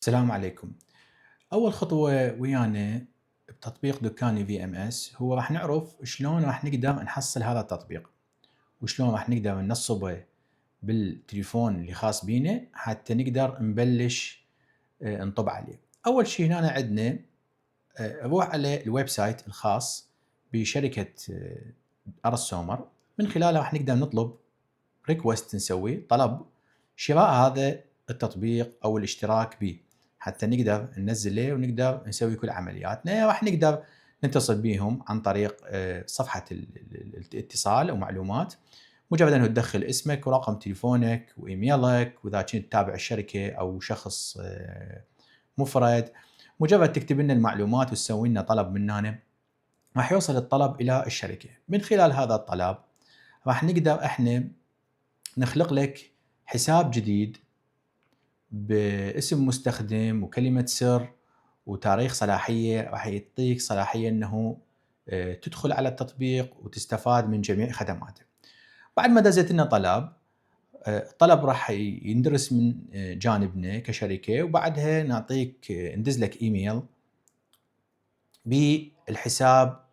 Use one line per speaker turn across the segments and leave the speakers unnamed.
السلام عليكم. أول خطوة ويانا بتطبيق دكاني VMS هو راح نعرف شلون راح نقدر نحصل هذا التطبيق، وشلون راح نقدر ننصبه بالتليفون اللي خاص بينا حتى نقدر نبلش نطب عليه. أول شي هنا عندنا نروح على الويب سايت الخاص بشركة أرس سومر، من خلاله راح نقدر نطلب ريكوست، نسوي طلب شراء هذا التطبيق او الاشتراك به حتى نقدر ننزله ونقدر نسوي كل عملياتنا. راح نقدر نتصل بهم عن طريق صفحة الاتصال او معلومات. مجرد انه تدخل اسمك ورقم تليفونك وايميلك، واذا كنت تتابع الشركة او شخص مفرد، مجرد تكتب لنا المعلومات وتسوي لنا طلب من هنا، راح يوصل الطلب الى الشركة. من خلال هذا الطلب راح نقدر احنا نخلق لك حساب جديد باسم مستخدم وكلمة سر وتاريخ صلاحية، راح يعطيك صلاحية انه تدخل على التطبيق وتستفاد من جميع خدماته. بعد ما دزت لنا طلب، الطلب راح يندرس من جانبنا كشركة، وبعدها نعطيك ندز لك ايميل بالحساب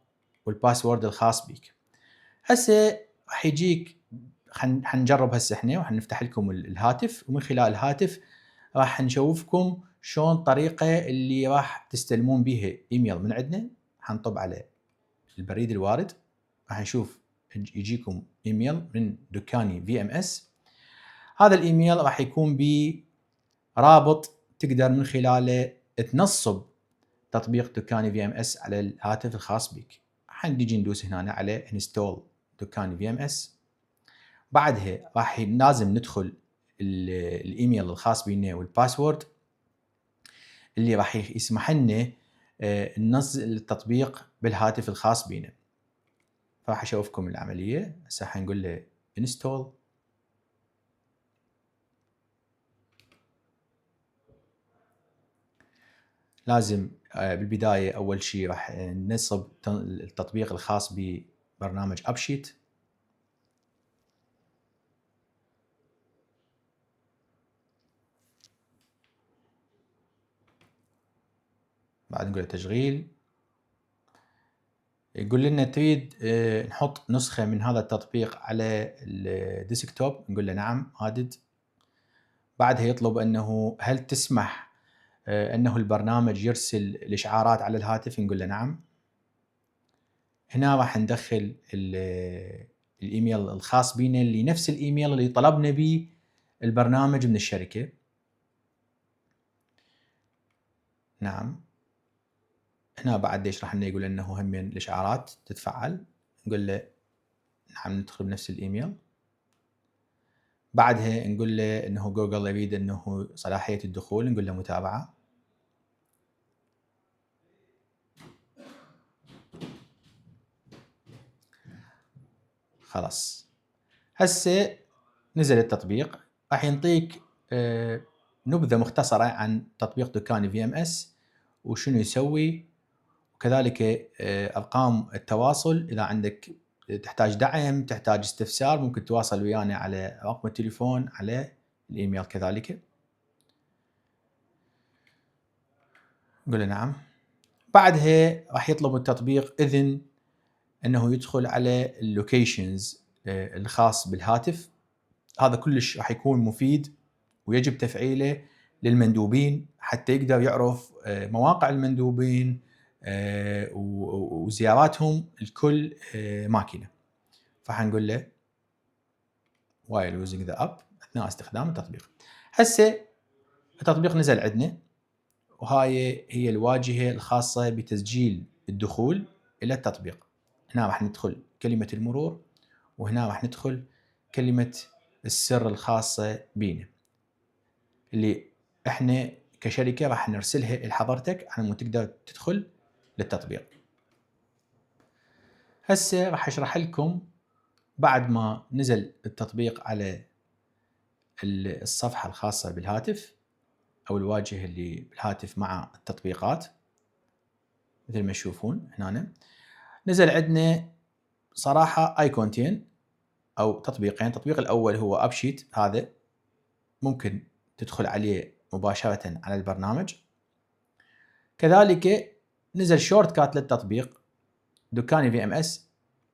والباسورد الخاص بك. هسه راح يجيك، حنجرب هسه احنا وحنفتح لكم الهاتف، ومن خلال الهاتف راح نشوفكم شلون الطريقة اللي راح تستلمون بيها ايميل من عندنا. حنطب على البريد الوارد، راح نشوف يجيكم ايميل من دكاني VMS. هذا الايميل راح يكون به رابط تقدر من خلاله تنصب تطبيق دكاني VMS على الهاتف الخاص بك. حنجي ندوس هنا على انستول دكاني VMS. بعدها راح لازم ندخل الايميل الخاص بينا والباسورد اللي راح يسمح لنا ننزل التطبيق بالهاتف الخاص بينا. فراح اشوفكم العمليه. هسه حنقول له انستول. لازم بالبدايه اول شيء راح ننصب التطبيق الخاص ببرنامج ابشيت. بعد نقول له تشغيل. يقول لنا تريد نحط نسخة من هذا التطبيق على الديسكتوب، نقول له نعم added. بعدها يطلب انه هل تسمح انه البرنامج يرسل الاشعارات على الهاتف، نقول له نعم. هنا راح ندخل الايميل الخاص بينا اللي نفس الايميل اللي طلبنا به البرنامج من الشركة. نعم. هنا بعد ليش راح يقول انه هم الاشعارات تتفعل، نقول له نعم، ندخل بنفس الايميل. بعدها نقول له انه جوجل يريد انه صلاحية الدخول، نقول له متابعة. خلاص. هسه نزل التطبيق، راح ينطيك نبذة مختصرة عن تطبيق دكاني VMS وشنو يسوي، وكذلك ارقام التواصل. اذا عندك تحتاج دعم، تحتاج استفسار، ممكن تواصل ويانا على رقم التليفون، على الايميل كذلك. نقول له نعم. بعدها راح يطلب التطبيق اذن انه يدخل على اللوكيشنز الخاص بالهاتف. هذا كلش راح يكون مفيد ويجب تفعيله للمندوبين حتى يقدر يعرف مواقع المندوبين وزياراتهم لكل ماكينه. فحنقول له while using the app، اثناء استخدام التطبيق. هسه التطبيق نزل عندنا، وهاي هي الواجهه الخاصه بتسجيل الدخول الى التطبيق. هنا راح ندخل كلمه المرور، وهنا راح ندخل كلمه السر الخاصه بينا اللي احنا كشركه راح نرسلها لحضرتك على مود تقدر تدخل للتطبيق. هسه راح اشرح لكم بعد ما نزل التطبيق على الصفحه الخاصه بالهاتف او الواجهه اللي بالهاتف مع التطبيقات. مثل ما تشوفون هنا نزل عندنا صراحه ايقونتين او تطبيقين. التطبيق الاول هو ابشيت، هذا ممكن تدخل عليه مباشرة على البرنامج. كذلك نزل شورت كات للتطبيق دكاني VMS،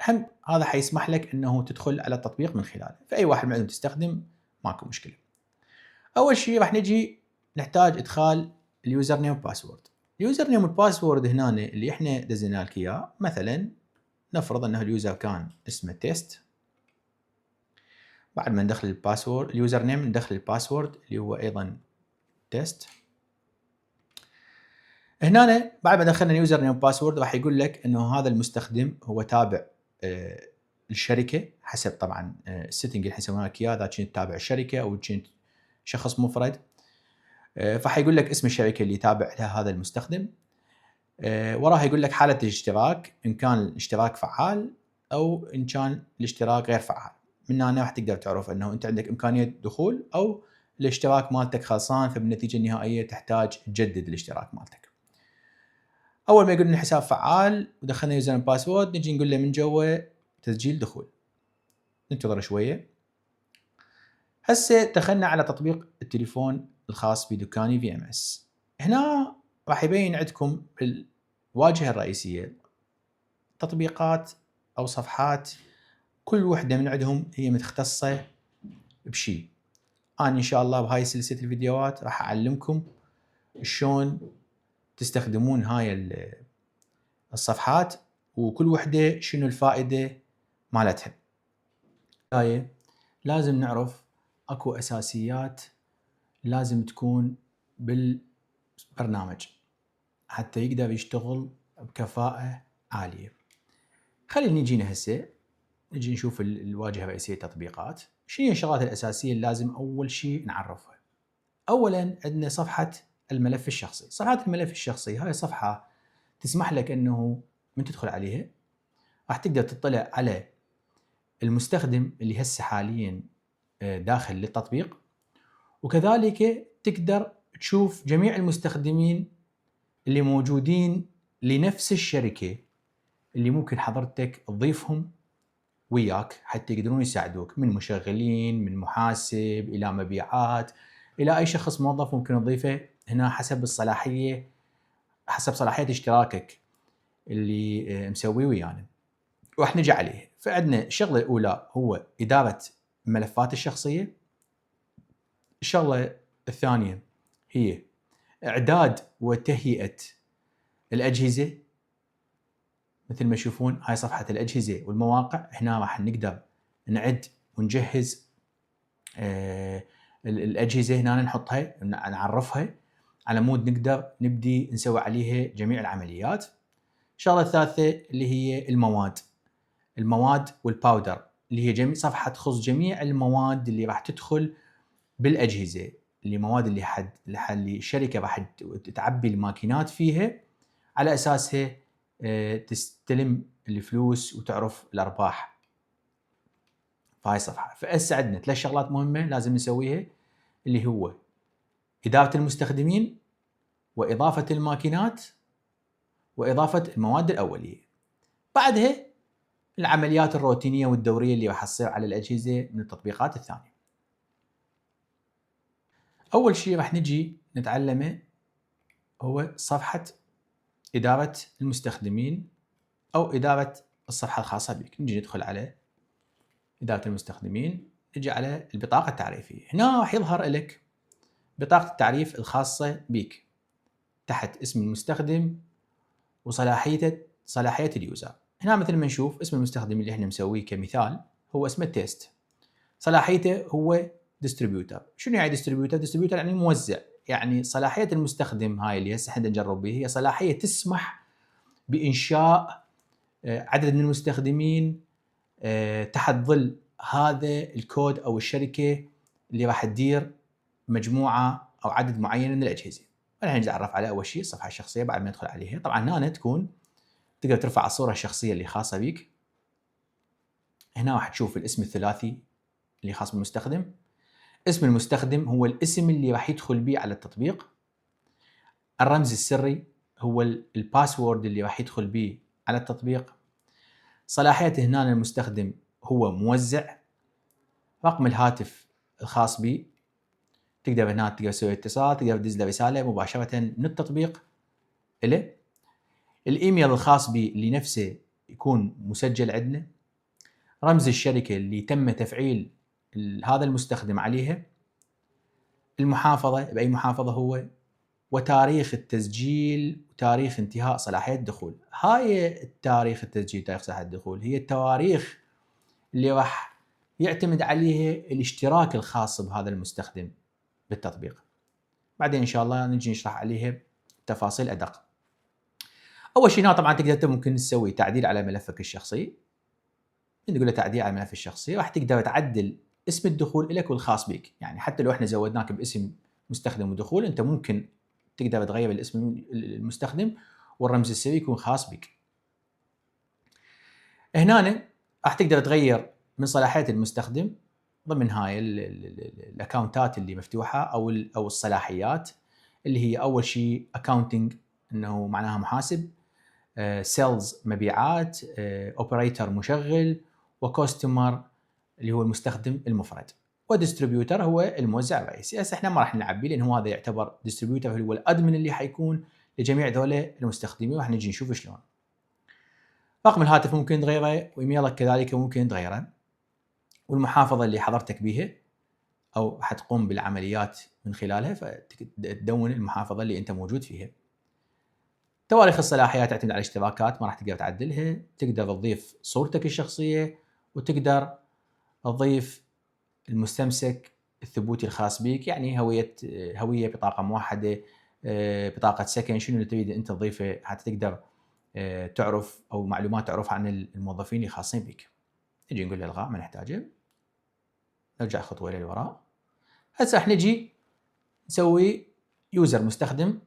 هم هذا حيسمح لك انه تدخل على التطبيق من خلاله، فاي واحد من عندهم تستخدم ماكو مشكله. اول شيء راح نجي نحتاج ادخال اليوزر نيم والباسورد. اليوزر نيم والباسورد هنا اللي احنا دزينا لك اياه، مثلا نفرض انه اليوزر كان اسمه تيست، بعد ما ندخل الباسورد اليوزر نيم ندخل الباسورد اللي هو ايضا تيست. هنا بعد ما دخلنا اليوزر نيم والباسورد راح يقول لك انه هذا المستخدم هو تابع الشركه، حسب طبعا السيتنج اللي حيسوونها لك اياه، اذا كنت تابع الشركه او كنت شخص مفرد، فحيقول لك اسم الشركه اللي تابع لها هذا المستخدم. وراها يقول لك حاله الاشتراك، ان كان الاشتراك فعال او ان كان الاشتراك غير فعال. من هنا راح تقدر تعرف انه انت عندك امكانيه دخول او الاشتراك مالتك خلصان، فبالنتيجه النهائيه تحتاج تجدد الاشتراك مالتك. اول ما يقول لنا الحساب فعال ودخلنا يوزر باسورد، نجي نقول له من جوا تسجيل دخول. ننتظر شويه. هسه دخلنا على تطبيق التليفون الخاص بدكاني VMS. هنا راح يبين عندكم الواجهه الرئيسيه تطبيقات او صفحات، كل وحده من عندهم هي متختصه بشيء. انا ان شاء الله بهاي سلسله الفيديوهات راح اعلمكم شلون تستخدمون هاي الصفحات، وكل وحده شنو الفائده مالتها. لازم نعرف اكو اساسيات لازم تكون بالبرنامج حتى يقدر يشتغل بكفاءة عالية. خلينا نجينا هسه نجي نشوف الواجهة الرئيسية التطبيقات. شنو هي الشغلات الأساسية اللي لازم أول شيء نعرفها؟ أولا عندنا صفحة الملف الشخصي. صفحة الملف الشخصي هاي صفحة تسمح لك أنه من تدخل عليها راح تقدر تطلع على المستخدم اللي هسه حاليا داخل للتطبيق، وكذلك تقدر تشوف جميع المستخدمين اللي موجودين لنفس الشركة اللي ممكن حضرتك تضيفهم وياك حتى يقدرون يساعدوك، من مشغلين، من محاسب، إلى مبيعات، إلى أي شخص موظف ممكن تضيفه هنا حسب الصلاحية، حسب صلاحية اشتراكك اللي مسويه ويانا. راح نجي عليه. فعندنا الشغلة الأولى هو إدارة الملفات الشخصية. الشغلة الثانية هي إعداد وتهيئة الأجهزة. مثل ما تشوفون هاي صفحة الأجهزة والمواقع، هنا راح نقدر نعد ونجهز الأجهزة، هنا نحطها نعرفها على مود نقدر نبدي نسوي عليها جميع العمليات. الشغلة الثالثة اللي هي المواد والباودر، اللي هي صفحة تخص جميع المواد اللي راح تدخل بالأجهزة، اللي مواد اللي الشركة راح تعبي الماكينات فيها على أساسها تستلم الفلوس وتعرف الأرباح في هاي الصفحة. فهسه عندنا 3 شغلات مهمة لازم نسويها، اللي هو إدارة المستخدمين، وإضافة الماكينات، وإضافة المواد الأولية. بعدها العمليات الروتينية والدورية اللي راح تصير على الأجهزة من التطبيقات الثانية. أول شيء راح نجي نتعلمه هو صفحة إدارة المستخدمين أو إدارة الصفحة الخاصة بك. نجي ندخل على إدارة المستخدمين، نجي على البطاقة التعريفية. هنا راح يظهر لك بطاقة التعريف الخاصة بك تحت اسم المستخدم صلاحية اليوزر. هنا مثل ما نشوف اسم المستخدم اللي احنا مسويه كمثال هو اسمه تيست. صلاحيته هو ديستريبيوتر. شنو يعني ديستريبيوتر؟ ديستريبيوتر يعني موزع. يعني صلاحية المستخدم هاي اللي هسه احنا نجرب بها هي صلاحية تسمح بإنشاء عدد من المستخدمين تحت ظل هذا الكود او الشركه اللي راح تدير مجموعه او عدد معين من الاجهزه. راح نتعرف على اول شيء الصفحه الشخصيه بعد ما ندخل عليها. طبعا هنا تكون تقدر ترفع الصوره الشخصيه اللي خاصه بك. هنا راح تشوف الاسم الثلاثي اللي خاص بالمستخدم. اسم المستخدم هو الاسم اللي راح يدخل به على التطبيق. الرمز السري هو الباسورد اللي راح يدخل به على التطبيق. صلاحية هنا المستخدم هو موزع. رقم الهاتف الخاص به. تقدر هنا تسوي اتصال، تقدر تدز له رساله مباشره من التطبيق له. الايميل الخاص بي اللي نفسه يكون مسجل عندنا، رمز الشركه اللي تم تفعيل هذا المستخدم عليها، المحافظه باي محافظه هو، وتاريخ التسجيل وتاريخ انتهاء صلاحيه الدخول. هاي التاريخ التسجيل وتاريخ صلاحيه الدخول هي التواريخ اللي راح يعتمد عليها الاشتراك الخاص بهذا المستخدم بالتطبيق. بعدين ان شاء الله نجي نشرح عليها تفاصيل ادق. اول شيء هنا طبعا تقدر ممكن تسوي تعديل على ملفك الشخصي. نقول له تعديل على الملف الشخصي، راح تقدر تعدل اسم الدخول لك والخاص بك. يعني حتى لو احنا زودناك باسم مستخدم ودخول، انت ممكن تقدر تغير الاسم المستخدم والرمز السري يكون خاص بك. هنا راح تقدر تغير من صلاحيه المستخدم ضمن هاي الاكونتات اللي مفتوحه او الصلاحيات، اللي هي اول شيء اكاونتنج انه معناها محاسب، سيلز مبيعات، اوبريتور مشغل، وكاستمر اللي هو المستخدم المفرد، وديستريبيوتر هو الموزع الرئيسي. هسه احنا ما راح نلعب به لان هو هذا يعتبر ديستريبيوتر هو الادمن اللي حيكون لجميع ذولا المستخدمين، راح نجي نشوف شلون. رقم الهاتف ممكن تغيره، وايميلك كذلك ممكن تغيره، والمحافظه اللي حضرتك بها او حتقوم بالعمليات من خلالها فتدون المحافظه اللي انت موجود فيها. تواريخ الصلاحيات تعتمد على اشتراكات ما راح تقدر تعدلها. تقدر تضيف صورتك الشخصيه، وتقدر تضيف المستمسك الثبوتي الخاص بك، يعني هويه، بطاقه موحده، بطاقه سكن، شنو اللي تريد انت تضيفه حتى تقدر تعرف او معلومات تعرفها عن الموظفين اللي خاصين بك. نجي نقول له الغاء ما نحتاجه، نرجع خطوه للوراء. هسه راح نجي نسوي يوزر مستخدم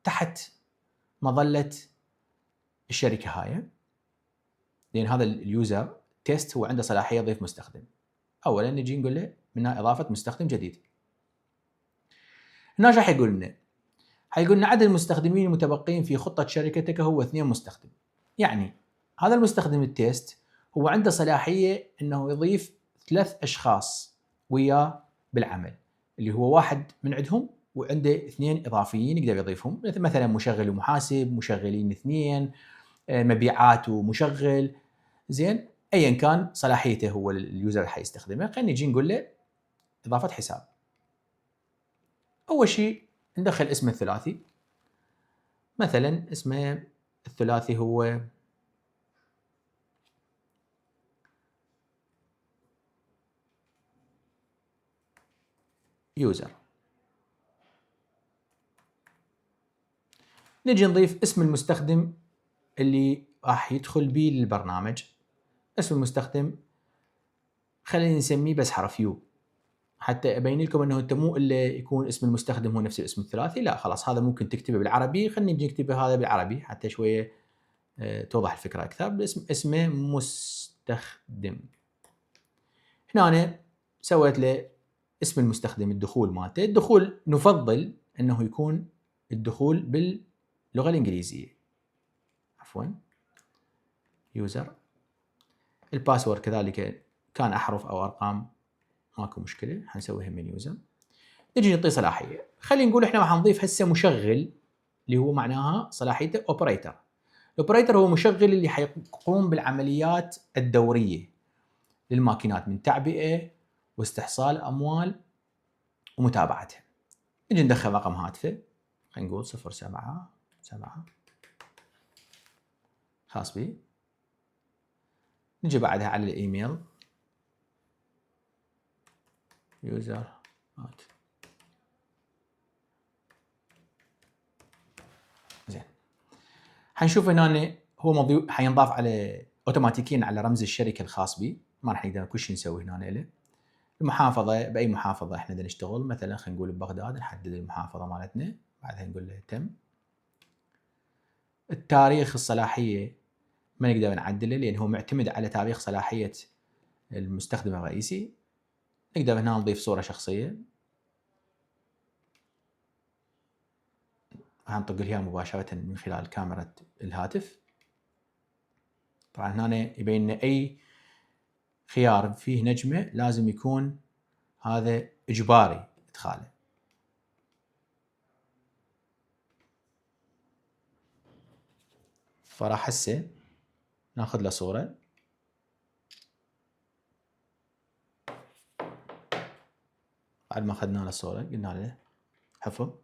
تحت مظله الشركه هاي، لان هذا اليوزر تيست هو عنده صلاحيه يضيف مستخدم. اولا نجي نقول له منها اضافه مستخدم جديد. هنا راح يقول لنا عدد المستخدمين المتبقين في خطه شركتك هو 2 مستخدم. يعني هذا المستخدم التيست هو عنده صلاحيه انه يضيف 3 اشخاص وياه بالعمل، اللي هو واحد من عندهم وعنده 2 اضافيين يقدر يضيفهم، مثلا مشغل ومحاسب، مشغلين 2، مبيعات ومشغل، زين، ايا كان صلاحيته هو اليوزر اللي حيستخدمه. خلينا نجي نقول له اضافه حساب. اول شيء ندخل اسمه الثلاثي، مثلا اسمه الثلاثي هو يوزر. نجي نضيف اسم المستخدم اللي راح يدخل به للبرنامج. اسم المستخدم خلينا نسميه بس حرف يو، حتى ابين لكم انه انت مو الا يكون اسم المستخدم هو نفس الاسم الثلاثي، لا خلاص هذا ممكن تكتبه بالعربي. خلينا نجي نكتبه هذا بالعربي حتى شويه توضح الفكره اكثر. اسمه مستخدم. هنا أنا سويت له اسم المستخدم الدخول مالته. الدخول نفضل انه يكون الدخول باللغه الانجليزيه، عفوا يوزر. الباسورد كذلك كان احرف او ارقام ماكو مشكله، حنسويها من يوزر. نجي نعطيه صلاحيه. خلينا نقول احنا راح نضيف هسه مشغل اللي هو معناها صلاحيته اوبريتور. الاوبريتور هو مشغل اللي حيقوم بالعمليات الدوريه للماكينات من تعبئه واستحصال اموال ومتابعتها. نجي ندخل رقم هاتفه، خلينا نقول 077 خاص بي. نجي بعدها على الايميل يوزر زين. حنشوف هنا هو حينضاف على اوتوماتيكيا على رمز الشركه الخاص بي، ما راح نقدر كل شيء نسوي هنا له. المحافظه باي محافظه احنا بدنا نشتغل، مثلا خلينا نقول ببغداد، نحدد المحافظه مالتنا، بعدها نقول له تم. التاريخ الصلاحيه ما نقدر نعدله لان هو معتمد على تاريخ صلاحيه المستخدم الرئيسي. نقدر هنا نضيف صوره شخصيه، راح نطق لها مباشره من خلال كاميرا الهاتف. طبعا هنا يبين لنا اي خيار فيه نجمه لازم يكون هذا اجباري ادخاله. فراح هسه ناخذ له صورة. بعد ما اخذنا له صورة قلنا له حفظ.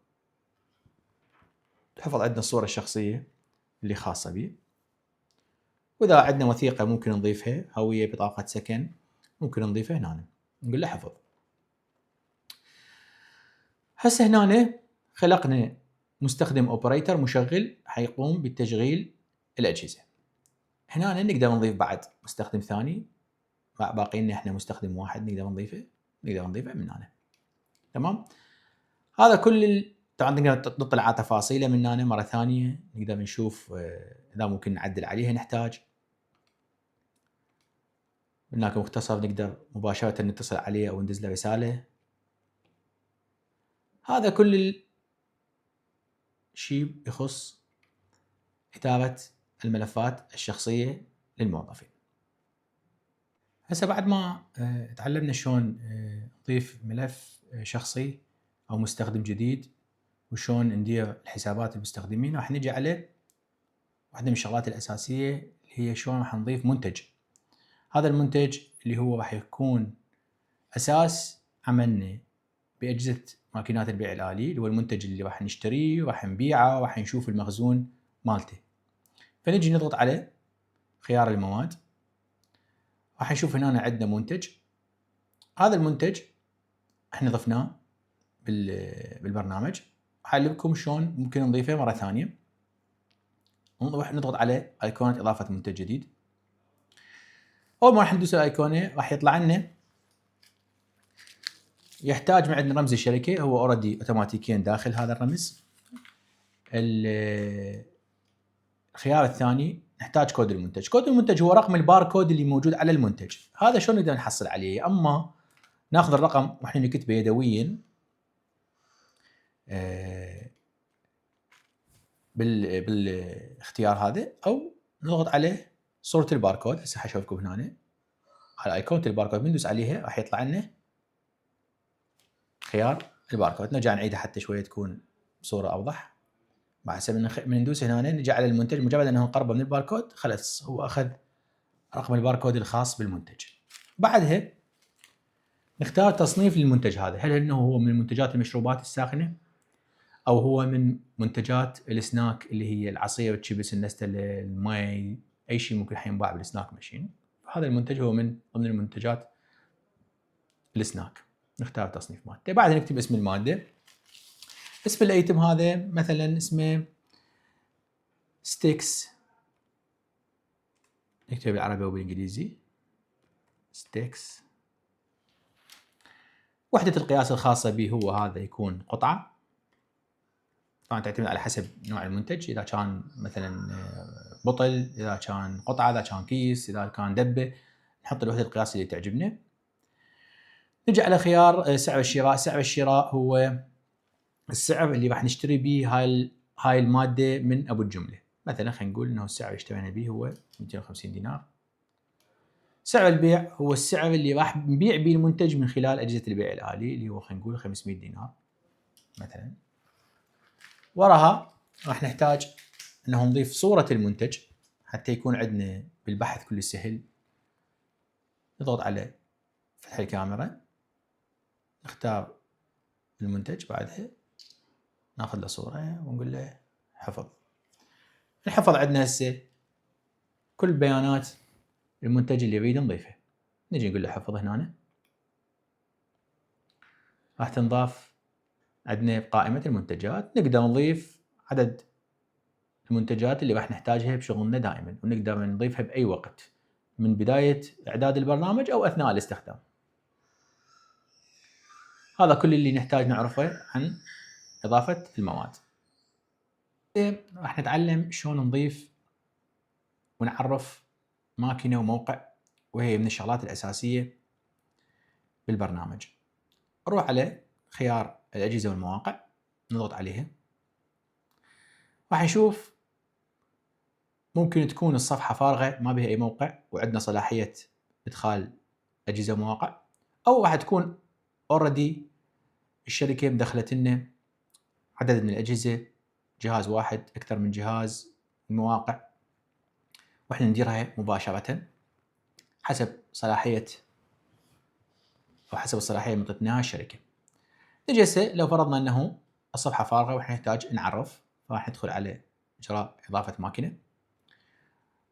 حفظ عندنا الصورة الشخصية اللي خاصة به. واذا عندنا وثيقة ممكن نضيفها، هوية، بطاقة سكن، ممكن نضيفها هنا. نقول له حفظ. هسه هنا خلقنا مستخدم اوبريتر مشغل حيقوم بتشغيل الأجهزة. هنا نقدر نضيف بعد مستخدم ثاني، باقي لنا احنا مستخدم واحد نقدر نضيفه من هنا. تمام. هذا كل طبعا نقدر نطلع على تفاصيله من هنا مره ثانيه، نقدر نشوف اذا ممكن نعدل عليها نحتاج. هناك مختصر نقدر مباشره نتصل عليه او ندز له رساله. هذا كل شيء يخص كتابه الملفات الشخصيه للموظفين. هسه بعد ما تعلمنا شلون نضيف ملف شخصي او مستخدم جديد وشلون ندير الحسابات المستخدمين، راح نجي على واحده من الشغلات الاساسيه اللي هي شلون راح نضيف منتج. هذا المنتج اللي هو راح يكون اساس عملنا باجهزه ماكينات البيع الالي، اللي هو المنتج اللي راح نشتريه وراح نبيعه وراح نشوف المخزون مالته. فنجي نضغط على خيار المواد، راح نشوف هنا عندنا منتج. هذا المنتج احنا ضفناه بالبرنامج. اعلمكم شلون ممكن نضيفه مره ثانيه. نروح نضغط على ايقونه اضافه منتج جديد. اول ما راح ندوس الايقونه راح يطلع لنا يحتاج من عندنا رمز الشركه، هو اوريدي اوتوماتيكيا داخل هذا الرمز. الخيار الثاني نحتاج كود المنتج. كود المنتج هو رقم الباركود اللي موجود على المنتج. هذا شلون نقدر نحصل عليه؟ اما ناخذ الرقم واحنا نكتبه يدويا بالاختيار هذا، او نضغط عليه صورة الباركود. هسه حشوفكم هنا على ايقونة الباركود، بندوس عليها راح يطلع لنا خيار الباركود. نرجع نعيدها حتى شوية تكون بصورة اوضح. بعد هسه من ندوس هنا نجي على المنتج، مجرد انه نقربه من الباركود خلاص هو اخذ رقم الباركود الخاص بالمنتج. بعدها نختار تصنيف للمنتج هذا، هل انه هو من منتجات المشروبات الساخنه او هو من منتجات السناك اللي هي العصير، الشيبس، النستله، المي، اي شيء ممكن حينباع بالسناك ماشين. هذا المنتج هو من ضمن المنتجات السناك. نختار التصنيف مالته. بعدها نكتب اسم الماده. اسم الايتم هذا مثلا اسمه ستيكس، نكتب بالعربي وبالانجليزي ستيكس. وحده القياس الخاصه به هو هذا يكون قطعه. طبعا تعتمد على حسب نوع المنتج، اذا كان مثلا بطل، اذا كان قطعه، اذا كان كيس، اذا كان دبه، نحط الوحده القياس اللي تعجبنا. نجي على خيار سعر الشراء. سعر الشراء هو السعر اللي راح نشتري به هاي الماده من ابو الجمله. مثلا خلينا نقول انه السعر اللي اشترينا به هو 250 دينار. سعر البيع هو السعر اللي راح نبيع به المنتج من خلال اجهزه البيع الالي، اللي هو خلينا نقول 500 دينار مثلا. وراها راح نحتاج انه نضيف صورة المنتج حتى يكون عندنا بالبحث كل سهل. نضغط على فتح الكاميرا، نختار المنتج، بعدها ناخذ له صورة ونقول له حفظ. نحفظ عندنا هسه كل بيانات المنتج اللي نريد نضيفه. نجي نقول له حفظ هنا. راح تنضاف عندنا بقائمة المنتجات. نقدر نضيف عدد المنتجات اللي راح نحتاجها بشغلنا دائما، ونقدر نضيفها بأي وقت من بداية إعداد البرنامج أو أثناء الاستخدام. هذا كل اللي نحتاج نعرفه عن إضافة المواد. راح نتعلم شلون نضيف ونعرف ماكينة وموقع، وهي من الشغلات الأساسية بالبرنامج. نروح على خيار الأجهزة والمواقع، نضغط عليها. راح نشوف ممكن تكون الصفحة فارغة ما بها أي موقع وعندنا صلاحية إدخال أجهزة ومواقع، أو راح تكون already الشركة مدخلت لنا عدد من الأجهزة، جهاز واحد، أكثر من جهاز، المواقع. واحنا نديرها مباشرة حسب صلاحية أو حسب الصلاحية اللي مطتناها الشركة. نجي هسه لو فرضنا أنه الصفحة فارغة وإحنا نحتاج نعرف، فراح ندخل على إجراء إضافة ماكينة.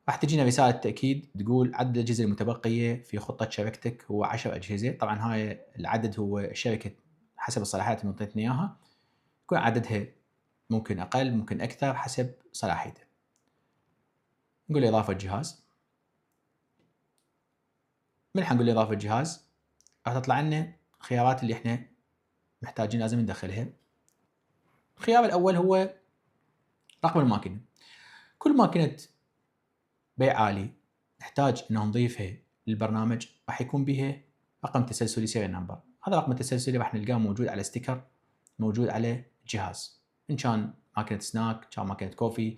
راح تجينا رسالة تأكيد تقول عدد الأجهزة المتبقية في خطة شبكتك هو 10 أجهزة. طبعا هاي العدد هو الشركة حسب الصلاحيات اللي مطتني إياها، يكون عددها ممكن أقل ممكن أكثر حسب صلاحيته. نقول إضافة جهاز. من حنقول إضافة جهاز راح تطلع لنا الخيارات اللي إحنا محتاجين لازم ندخلها. الخيار الأول هو رقم الماكينة. كل ماكينة بيع عالي نحتاج انه نضيفها للبرنامج راح يكون بها رقم تسلسلي سيريال نمبر. هذا الرقم التسلسلي راح نلقاه موجود على ستيكر موجود على الجهاز، ان كان ماكينه سناك، كان ماكينه كوفي،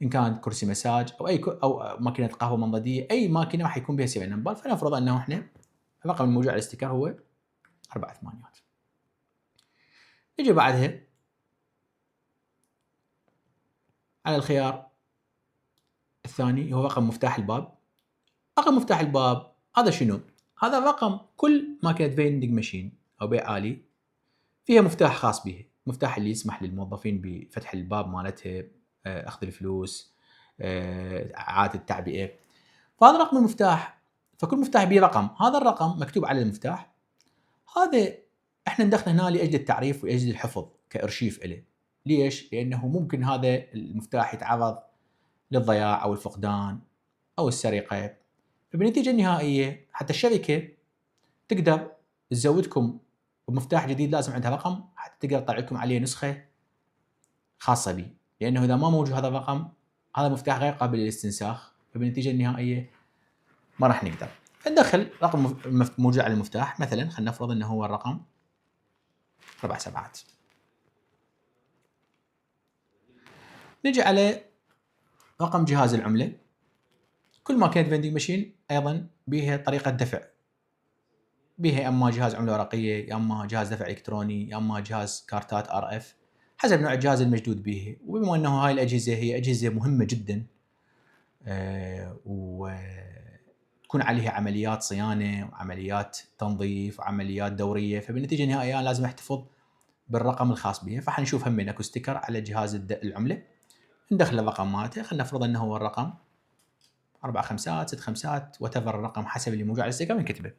ان كان كرسي مساج او او ماكينه قهوه منضديه، اي ماكينه راح يكون بها سيريال نمبر. فنفرض انه احنا الرقم الموجود على الستيكر هو 4 ثمانيات. نجي بعدها على الخيار الثاني هو رقم مفتاح الباب. رقم مفتاح الباب هذا شنو؟ هذا الرقم كل ماكينة فيندنج ماشين أو بيع آلي فيها مفتاح خاص به، مفتاح اللي يسمح للموظفين بفتح الباب مالتها، أخذ الفلوس، إعادة التعبئة. فهذا رقم المفتاح، فكل مفتاح به رقم، هذا الرقم مكتوب على المفتاح. هذا احنا ندخله هنا لأجل التعريف وأجل الحفظ كأرشيف إله. ليش؟ لأنه ممكن هذا المفتاح يتعرض للضياع أو الفقدان أو السرقة. فبالنتيجة النهائية حتى الشركة تقدر تزودكم بمفتاح جديد لازم عندها رقم حتى تقدر تطلع لكم عليه نسخة خاصة به، لأنه إذا ما موجود هذا الرقم هذا المفتاح غير قابل للاستنساخ، فبالنتيجة النهائية ما راح نقدر. فندخل رقم موجود على المفتاح، مثلا خلينا نفرض أنه هو الرقم 4 سبعات. نجي على رقم جهاز العملة. كل ما كانت فيندنج ماشين أيضا بها طريقة دفع، بها اما جهاز عمله ورقيه، يا اما جهاز دفع الكتروني، يا اما جهاز كارتات ار اف حسب نوع الجهاز الموجود به. وبما انه هاي الاجهزه هي اجهزه مهمه جدا وتكون عليها عمليات صيانه وعمليات تنظيف وعمليات دوريه، فبالنتيجه النهائيه لازم احتفظ بالرقم الخاص به. فحنشوف هم اكو ستيكر على جهاز العمله، ندخل الرقم مالته. خلينا نفرض انه هو الرقم 4 خمسات 6 خمسات وتفر الرقم حسب اللي موجود على الستيكر بنكتبه.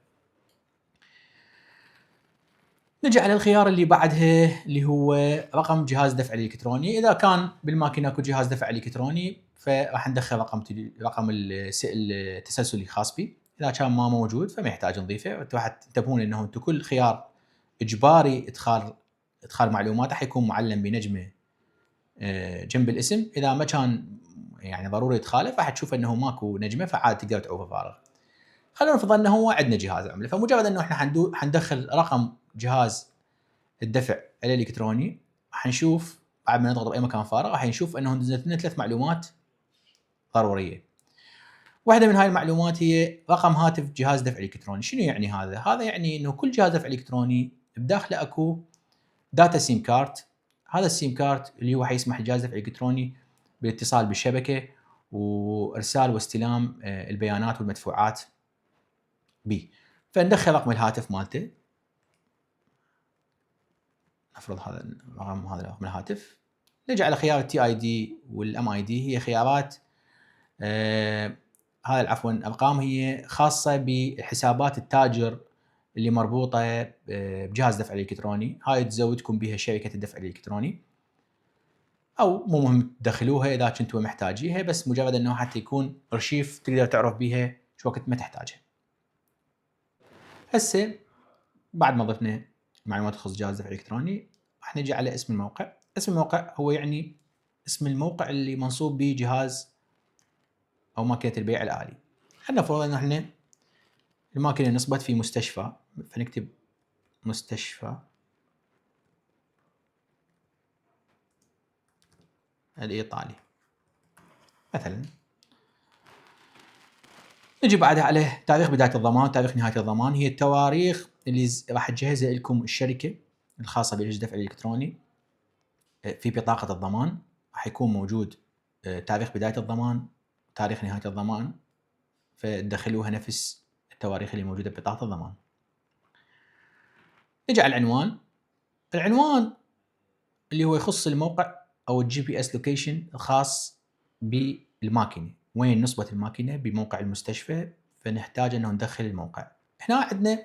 نجي على الخيار اللي بعدها اللي هو رقم جهاز دفع الالكتروني. اذا كان بالماكينه اكو جهاز دفع الكتروني فراح ندخل رقم التسلسلي الخاص به. اذا كان ما موجود فما يحتاج نضيفه. راح تنتبهون انه انتم كل خيار اجباري ادخال معلومات راح يكون معلم بنجمه جنب الاسم. اذا ما كان يعني ضروري ادخاله فراح تشوف انه ماكو نجمه فعاد تقدر تعوفه فارغ. خلينا نفرض انه هو عندنا جهاز عمله، فمجرد انه احنا حندخل رقم جهاز الدفع الالكتروني حنشوف بعد ما نضغط باي مكان فارغ راح نشوف انه نزلت لنا 3 معلومات ضروريه. واحده من هاي المعلومات هي رقم هاتف جهاز دفع الكتروني. شنو يعني هذا؟ هذا يعني انه كل جهاز دفع الكتروني بداخله اكو داتا سيم كارت. هذا السيم كارت اللي هو حيسمح للجهاز الدفع الالكتروني بالاتصال بالشبكه وارسال واستلام البيانات والمدفوعات به. فندخل رقم الهاتف مالته، نفرض هذا الرقم، هذا رقم الهاتف. نجي على خيار التي اي دي والام اي دي، هي خيارات هذا عفوا ارقام هي خاصه بحسابات التاجر اللي مربوطه بجهاز دفع الالكتروني. هاي تزودكم بها شركه الدفع الالكتروني، او مو مهم تدخلوها اذا كنتوا محتاجيها، بس مجرد انه حتى يكون ارشيف تقدر تعرف بها شو وقت ما تحتاجها. هسه بعد ما ضفنا معلومات تخص جهاز دفع الالكتروني راح نجي على اسم الموقع. اسم الموقع هو يعني اسم الموقع اللي منصوب به جهاز او ماكينه البيع الآلي. خلينا نفرض ان احنا الماكينه نصبت في مستشفى، فنكتب مستشفى الايطالي مثلا. نجي بعدها على تاريخ بدايه الضمان تاريخ نهايه الضمان. هي التواريخ اللي راح تجهزها لكم الشركه الخاصه بالدفع الالكتروني. في بطاقه الضمان راح يكون موجود تاريخ بدايه الضمان، تاريخ نهاية الضمان، فتدخلوها نفس التواريخ اللي موجودة ببطاقة الضمان. نجي على العنوان. العنوان اللي هو يخص الموقع أو الGPS لوكيشن الخاص بالماكينة، وين نصبت الماكينة بموقع المستشفى، فنحتاج أنه ندخل الموقع. هنا عندنا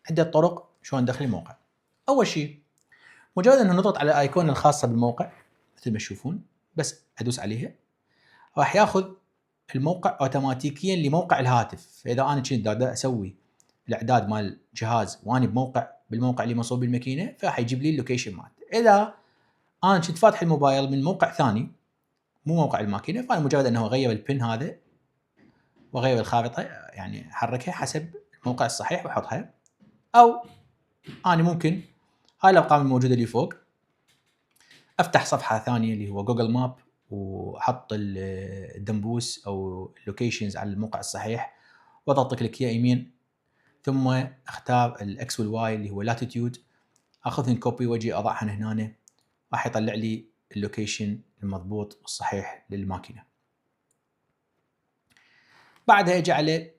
عدة طرق شلون ندخل الموقع. أول شيء مجرد أنه نضغط على الأيقونة الخاصة بالموقع مثل ما تشوفون، بس أدوس عليها راح ياخذ الموقع اوتوماتيكيا لموقع الهاتف. فاذا انا كنت دا اسوي الاعداد مال الجهاز واني بالموقع اللي مصوب بالماكينه، فراح يجيب لي اللوكيشن مالته. اذا انا كنت فاتح الموبايل من موقع ثاني مو موقع الماكينه، فانا مجرد انه اغير البن هذا واغير الخارطه، يعني احركها حسب الموقع الصحيح واحطها. او انا ممكن هاي الارقام الموجوده اللي فوق افتح صفحه ثانيه اللي هو جوجل ماب، واحط الدنبوس او اللوكيشنز على الموقع الصحيح، واضغط كليك يمين، ثم اختار الاكس والواي اللي هو لاتيتيود، اخذهن كوبي واجي اضعهن هنا، راح يطلع لي اللوكيشن المضبوط والصحيح للماكينه. بعدها اجي على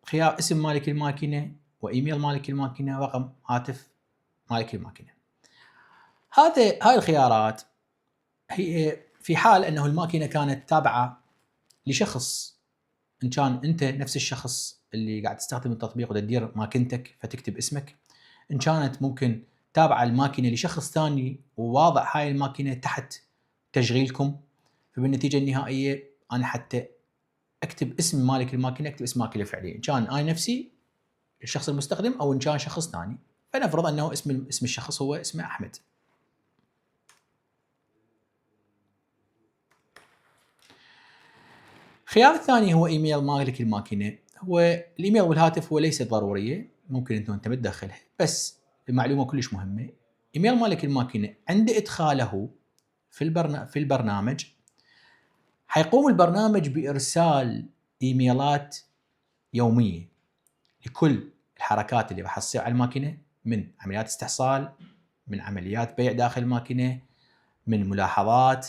خيار اسم مالك الماكينه، وايميل مالك الماكينه، ورقم هاتف مالك الماكينه. هاي الخيارات هي في حال انه الماكينه كانت تابعه لشخص، ان كان انت نفس الشخص اللي قاعد تستخدم التطبيق وتدير ماكينتك فتكتب اسمك، ان كانت ممكن تابعه الماكينه لشخص ثاني وواضع هاي الماكينه تحت تشغيلكم، فبالنتيجه النهائيه انا حتى اكتب اسم مالك الماكينه اكتب اسم ماكينه الفعليه، ان كان انا نفسي الشخص المستخدم او ان كان شخص ثاني. فنفرض انه اسم الشخص هو اسمه احمد. الخيار الثاني هو ايميل مالك الماكينه. هو الايميل والهاتف هو ليست ضروريه، ممكن انت ما تدخلها، بس المعلومه كلش مهمه. ايميل مالك الماكينه عند ادخاله في البرنامج حيقوم البرنامج بارسال ايميلات يوميه لكل الحركات اللي راح تصير على الماكينه، من عمليات استحصال، من عمليات بيع داخل الماكينه، من ملاحظات.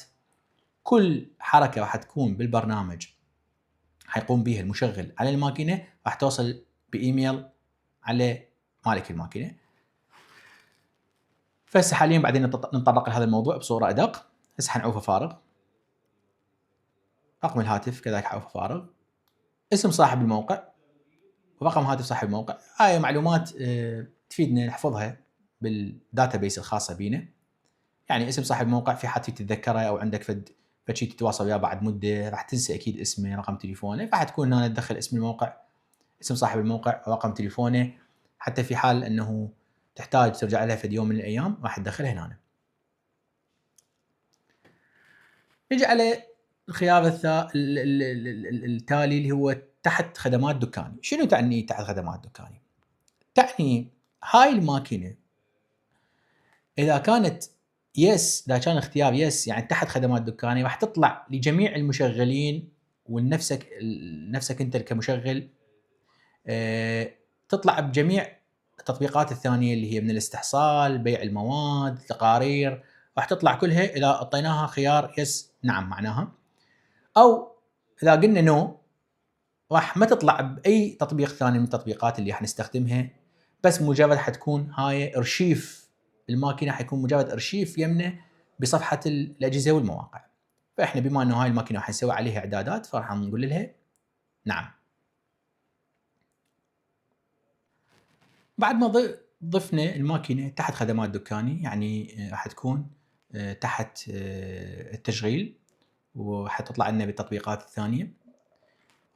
كل حركه راح تكون بالبرنامج حيقوم بها المشغل على الماكينه راح توصل بايميل على مالك الماكينه. فهسه حاليا بعدين نتطرق لهذا الموضوع بصوره ادق. هسه حنعوفه فارغ. رقم الهاتف كذلك حعوفه فارغ. اسم صاحب الموقع ورقم هاتف صاحب الموقع. هاي معلومات تفيدنا نحفظها بالداتابيس الخاصه بينا. يعني اسم صاحب الموقع في حد تتذكره او عندك فشي تتواصل وياه بعد مده راح تنسى اكيد اسمه، رقم تليفونه، فراح تكون هنا تدخل اسم الموقع، اسم صاحب الموقع، ورقم تليفونه، حتى في حال انه تحتاج ترجع لها في يوم من الايام راح تدخلها هنا. نجي على الخيار التالي اللي هو تحت خدمات دكاني. شنو تعني تحت خدمات دكاني؟ تعني هاي الماكينه اذا كانت اذا كان اختيار يس يعني تحت خدمات دكاني، راح تطلع لجميع المشغلين ونفسك انت كمشغل، تطلع بجميع التطبيقات الثانيه اللي هي من الاستحصال، بيع المواد، تقارير، راح تطلع كلها اذا اعطيناها خيار يس نعم معناها. او اذا قلنا نو راح ما تطلع باي تطبيق ثاني من التطبيقات اللي راح نستخدمها، بس مجرد حتكون هاي ارشيف الماكينه، حيكون مجرد ارشيف يمنا بصفحه الاجهزه والمواقع. فاحنا بما انه هاي الماكينه راح نسوي عليها اعدادات فراح نقول لها نعم. بعد ما ضفنا الماكينه تحت خدمات دكاني، يعني راح تكون تحت التشغيل وحتطلع لنا بالتطبيقات الثانيه.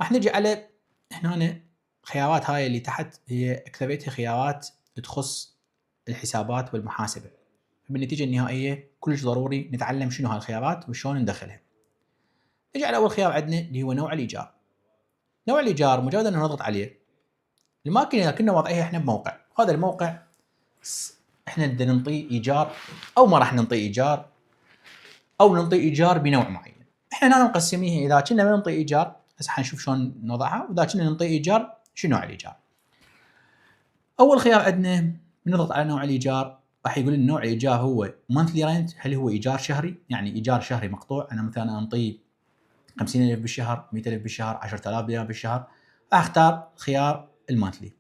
راح نجي على هنا خيارات هاي اللي تحت، هي اكثريتها خيارات تخص الحسابات والمحاسبه. بالنتيجه النهائيه كلش ضروري نتعلم شنو هاي الخيارات وشلون ندخلها. نجي على اول خيار عندنا اللي هو نوع الايجار. نوع الايجار مجرد ان نضغط عليه، الماكينه كنا واضعيها احنا بموقع، هذا الموقع احنا بدنا نعطيه ايجار او ما راح نعطيه ايجار، او نعطيه ايجار بنوع معين. احنا هنا مقسميها اذا كنا ما نعطي ايجار، هسه حنشوف شلون نوضعها، واذا كنا نعطي ايجار شنو نوع الايجار. اول خيار عندنا بنضغط على نوع الايجار، راح يقول لنا نوع الايجار هو مونثلي رنت، هل هو ايجار شهري يعني ايجار شهري مقطوع. انا مثلا انطيه 50,000 بالشهر، 100,000 بالشهر، 10,000 دينار بالشهر، راح اختار خيار المانثلي.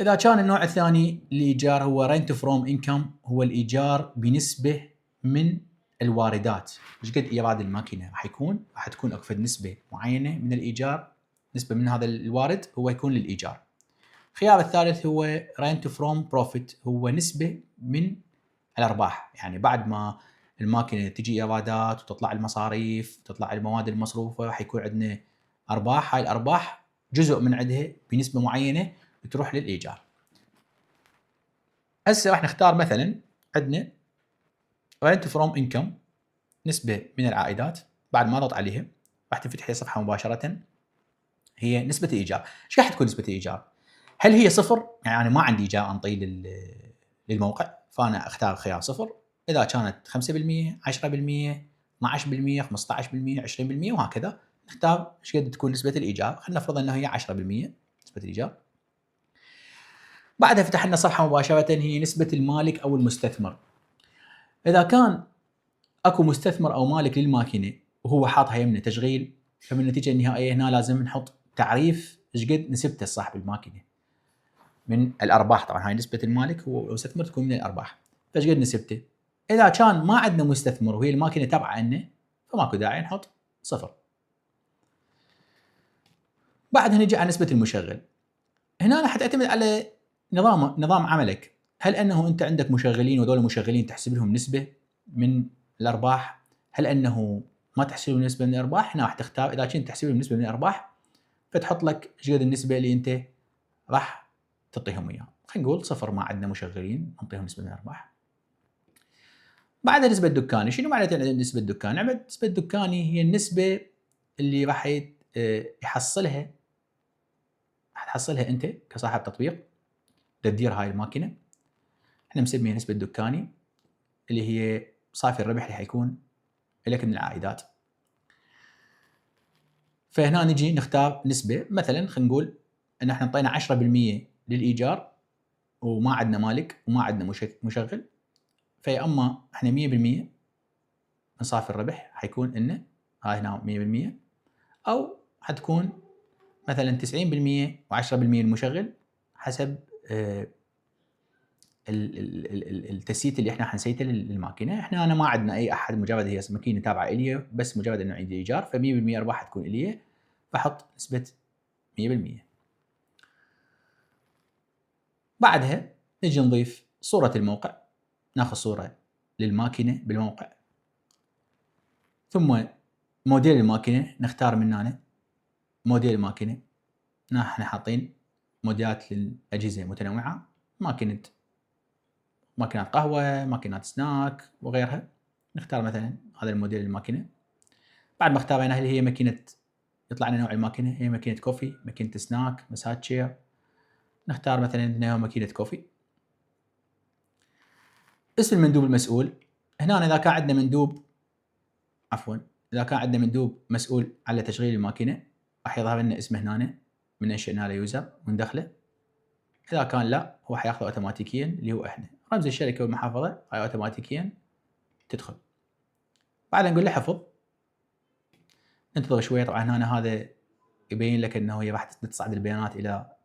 اذا كان النوع الثاني للايجار هو رنت فروم انكم، هو الايجار بنسبه من الواردات، ايش قد ايراد الماكينه راح يكون؟ راح تكون اكو نسبه معينه من الايجار، نسبه من هذا الوارد هو يكون للايجار. الخيار الثالث هو رنت فروم بروفيت، هو نسبه من الارباح، يعني بعد ما الماكينه تجي ايرادات وتطلع المصاريف وتطلع المواد المصروفه راح يكون عندنا ارباح، هاي الارباح جزء من عندها بنسبه معينه تروح للايجار. هسه راح نختار مثلا عندنا رنت فروم انكم، نسبه من العائدات، بعد ما نضغط عليها راح تنفتح لي صفحه مباشره هي نسبه الايجار. ايش راح تكون نسبه الايجار؟ هل هي صفر؟ يعني انا ما عندي ايجار انطيه للموقع، فانا اختار خيار صفر. اذا كانت 5%، 10%، 12%، 15%، 20%، وهكذا نختار ايش قد تكون نسبه الايجار. خلينا نفرض انها هي 10% نسبه الايجار. بعدها فتح لنا صفحه مباشره هي نسبه المالك او المستثمر. اذا كان اكو مستثمر او مالك للماكينه وهو حاطها يمنا تشغيل، فبالنتيجه النهائيه هنا لازم نحط تعريف ايش قد نسبته صاحب الماكينه من الارباح. طبعا هاي نسبه المالك هو المستثمر تكون من الارباح، فايش قد نسبته. اذا كان ما عندنا مستثمر وهي الماكينه تابعه لنا فماكو داعي نحط صفر. بعدها نجي على نسبه المشغل. هنا راح تعتمد على نظام عملك، هل انه انت عندك مشغلين وهذول المشغلين تحسب لهم نسبه من الارباح، هل انه ما تحسب لهم نسبه من الارباح. هنا راح تختار اذا كنت تحسب لهم نسبه من الارباح فتحط لك ايش قد النسبه اللي انت راح تعطيهم اياها. خلينا نقول صفر، ما عندنا مشغلين نعطيهم نسبه من الارباح. بعد نسبه دكاني، شنو معناته نسبه دكاني؟ نسبه دكاني هي النسبه اللي راح يحصلها، راح تحصلها انت كصاحب تطبيق تدير هاي الماكينه. احنا مسميها نسبه دكاني اللي هي صافي الربح اللي حيكون لك من العائدات. فهنا نجي نختار نسبه، مثلا خلينا نقول ان احنا انطينا 10% للايجار وما عندنا مالك وما عندنا مشغل، فيا اما احنا 100% من صافي الربح حيكون انه هاي هنا 100%، او حتكون مثلا 90% و10% المشغل حسب التسييت اللي احنا حنسيته للماكينه. احنا ما عندنا اي احد، مجرد هي ماكينه تابعه الي، بس مجرد انه عندي ايجار ف 100% ارباح تكون الي، فاحط نسبه 100%. بعدها نجي نضيف صوره الموقع، ناخذ صوره للماكينه بالموقع، ثم موديل الماكينه نختار من هنا موديل الماكينه. احنا حاطين موديلات للاجهزه متنوعه، ماكينات قهوه، ماكينات سناك وغيرها. نختار مثلا هذا الموديل الماكينه. بعد ما اختاريناها اللي هي ماكينه، يطلع لنا نوع الماكينه هي ماكينه كوفي، ماكينه سناك، مساج شير. نختار مثلا انها ماكينه كوفي. اسم المندوب المسؤول، هنا اذا كان عندنا مندوب، اذا كان عندنا مندوب مسؤول على تشغيل الماكينه راح يظهر لنا اسمه هنا من انشئنا له يوزر وندخله. اذا كان لا هو حياخذه اوتوماتيكيا اللي هو احنا، رمز الشركه والمحافظه هاي اوتوماتيكيا تدخل. بعدين نقول له حفظ، ننتظر شويه. طبعا هنا هذا يبين لك انه هي راح تصعد البيانات الى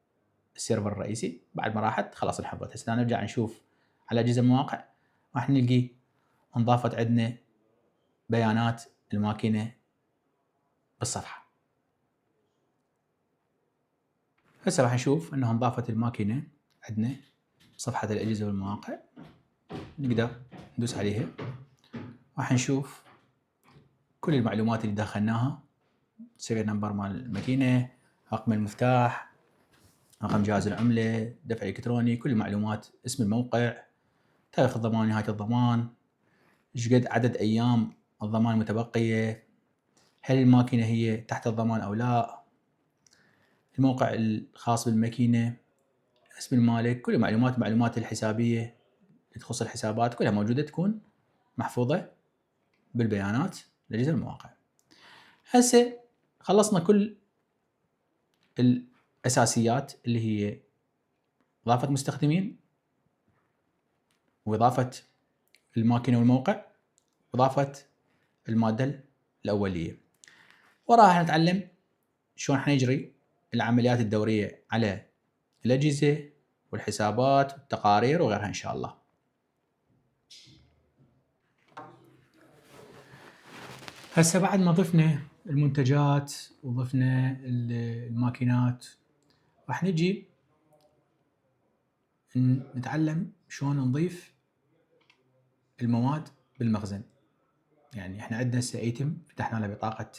السيرفر الرئيسي. بعد ما راحت خلاص انحفظت. هسه نرجع نشوف على اجهزه المواقع، راح نلقي انضافت عندنا بيانات الماكينه بالصفحه. هسه راح نشوف انه انضافت الماكينه عندنا صفحه الاجهزه والمواقع، نقدر ندوس عليها راح نشوف كل المعلومات اللي دخلناها، سيريال نمبر مال الماكينه، رقم المفتاح، رقم جهاز العمله، دفع الكتروني، كل المعلومات، اسم الموقع، تاريخ الضمان، نهايه الضمان، ايش قد عدد ايام الضمان المتبقيه، هل الماكينه هي تحت الضمان او لا، الموقع الخاص بالماكينه، اسم المالك، كل معلومات الحسابيه اللي تخص الحسابات كلها موجوده، تكون محفوظه بالبيانات لاجهزه المواقع. هسه خلصنا كل الاساسيات اللي هي اضافه مستخدمين، واضافه الماكينه والموقع، واضافه المعدل الأولية. وراها نتعلم شلون حنجري العمليات الدورية على الأجهزة والحسابات والتقارير وغيرها إن شاء الله. هسه بعد ما ضفنا المنتجات وضفنا الماكينات، راح نجي نتعلم شلون نضيف المواد بالمخزن. يعني احنا عندنا هسه ايتم، فتحنا له بطاقة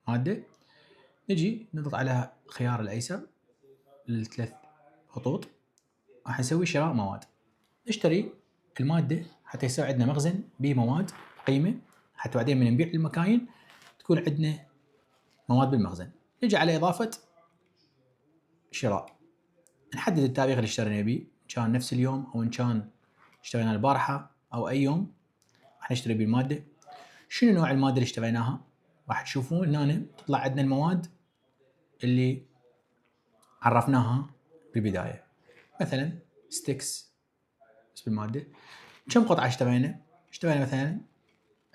مادة، نجي نضغط على الخيار الايسر للثلاث خطوط، راح نسوي شراء مواد. نشتري المادة حتى يصير عندنا مخزن به مواد قيمة، حتى بعدين من نبيع للمكاين تكون عندنا مواد بالمخزن. نجي على إضافة شراء، نحدد التاريخ اللي اشترينا به، إن كان نفس اليوم أو إن كان اشترينا البارحة أو أي يوم راح نشتري به المادة. شنو نوع المادة اللي اشتريناها؟ راح تشوفون هنا تطلع عندنا المواد اللي عرفناها بالبداية، مثلا ستيكس اسم المادة. كم قطعة اشترينا؟ اشترينا مثلا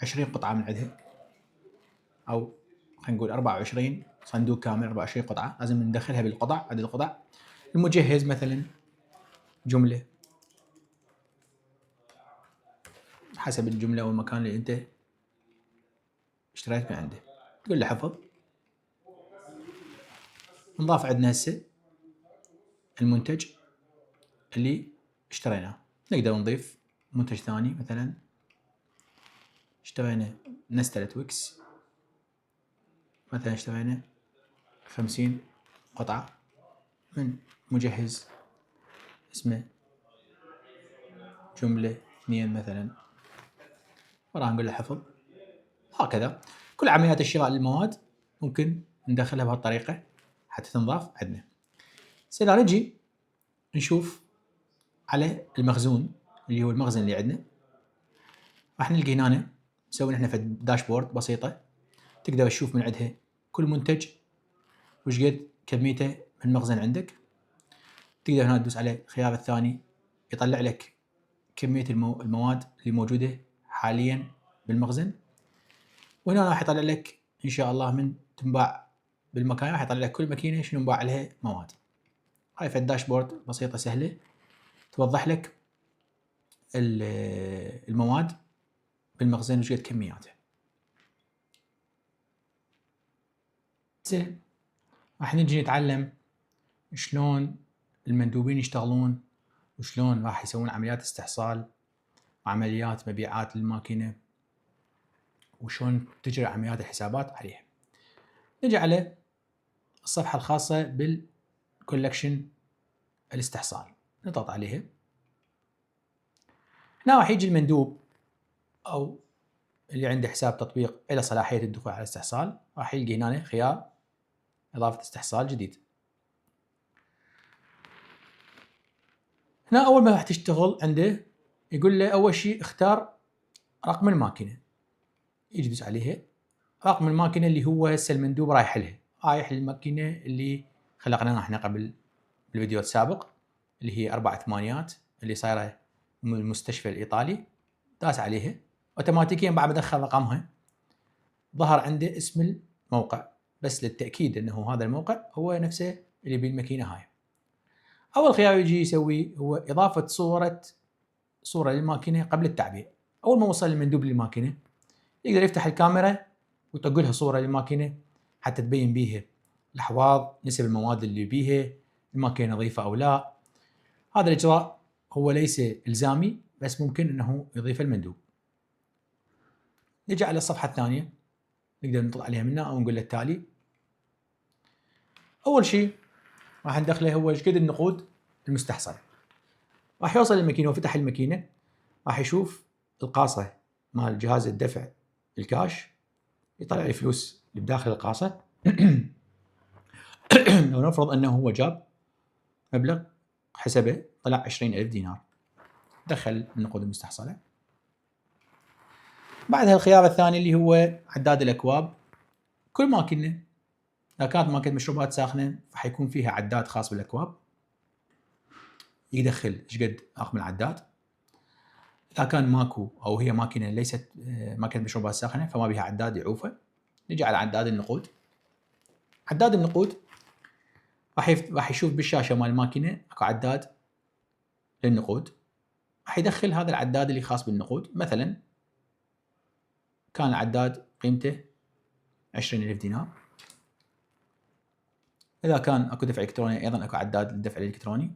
20 قطعة من عندها، أو خلينا نقول 24 صندوق كامل 24 قطعة، لازم ندخلها بالقطع، عدد القطع. المجهز مثلا جملة حسب الجملة والمكان اللي أنت اشتريت من عنده، تقول له حفظ. نضاف عندنا هسه المنتج اللي اشتريناه، نقدر نضيف منتج ثاني. مثلا اشترينا نستلة ويكس، مثلا اشترينا 50 قطعة من مجهز اسمه جملة 2 مثلا، وراح نقول له حفظ. هكذا كل عمليات الشراء للمواد ممكن ندخلها بهالطريقة حتى تنضاف عندنا. سيدا نجي نشوف على المخزون اللي هو المخزن اللي عندنا، راح نلقي هنا مسوي احنا في داشبورد بسيطة، تقدر تشوف من عندها كل منتج وش قد كميته من المخزن عندك. تقدر هنا تدوس على الخيار الثاني يطلع لك كمية المواد اللي موجودة حاليا بالمخزن، وهنا راح يطلع لك ان شاء الله من تنباع بالمكان، راح يطلع لك كل ماكينة شنو انباع لها مواد. هاي في الداشبورد بسيطة سهلة توضح لك المواد بالمخزن وش قد كمياتها. راح نجي نتعلم شلون المندوبين يشتغلون، وشلون راح يسوون عمليات استحصال وعمليات مبيعات للماكينة، وشلون تجري عمليات الحسابات عليها. نجي على الصفحة الخاصة بالكولكشن الاستحصال، نضغط عليها. هنا راح يجي المندوب أو اللي عنده حساب تطبيق إلى صلاحية الدخول على الاستحصال، راح يلقي هنا خيار إضافة استحصال جديد. هنا أول ما راح تشتغل عنده يقول له أول شيء اختار رقم الماكينة، يجي يدوس عليها. رقم الماكينة اللي هو هسه المندوب رايح لها، رايح للماكينة اللي خلقناها احنا قبل بالفيديو السابق، اللي هي 4 8 اللي صايرة من المستشفى الإيطالي. داس عليها اوتوماتيكيا بعد ما دخل رقمها ظهر عنده اسم الموقع، بس للتأكيد انه هذا الموقع هو نفسه اللي بالماكينة هاي. اول خيار يجي يسوي هو اضافة صورة للماكينة قبل التعبئة. اول ما وصل المندوب للماكينة يقدر يفتح الكاميرا ويطق لها صورة للماكينة حتى تبين بيها الاحواض، نسب المواد اللي بيها، الماكينة نظيفة او لا. هذا الاجراء هو ليس الزامي، بس ممكن انه يضيف المندوب. نجي على الصفحة الثانية نقدر نضغط عليها منها او نقول له التالي. اول شيء راح ندخله هو ايش قد النقود المستحصلة. راح يوصل الماكينة وفتح الماكينة، راح يشوف القاصة مال جهاز الدفع الكاش، يطلع لي فلوس اللي بداخل القاصة. لو نفرض انه هو جاب مبلغ حسبه طلع 20,000 دينار، دخل النقود المستحصلة. بعدها الخيار الثاني اللي هو عداد الأكواب. كل ماكينة إذا كانت ماكينة مشروبات ساخنة فحيكون فيها عداد خاص بالأكواب، يدخل ايش قد رقم العداد. إذا كان ماكو أو هي ماكينة ليست ماكينة مشروبات ساخنة فما بيها عداد يعوفه، نجي على عداد النقود. عداد النقود راح يشوف بالشاشه مال الماكينه اكو عداد للنقود، راح يدخل هذا العداد اللي خاص بالنقود. مثلا كان العداد قيمته 20,000 دينار. اذا كان اكو دفع الكتروني ايضا اكو عداد للدفع الالكتروني.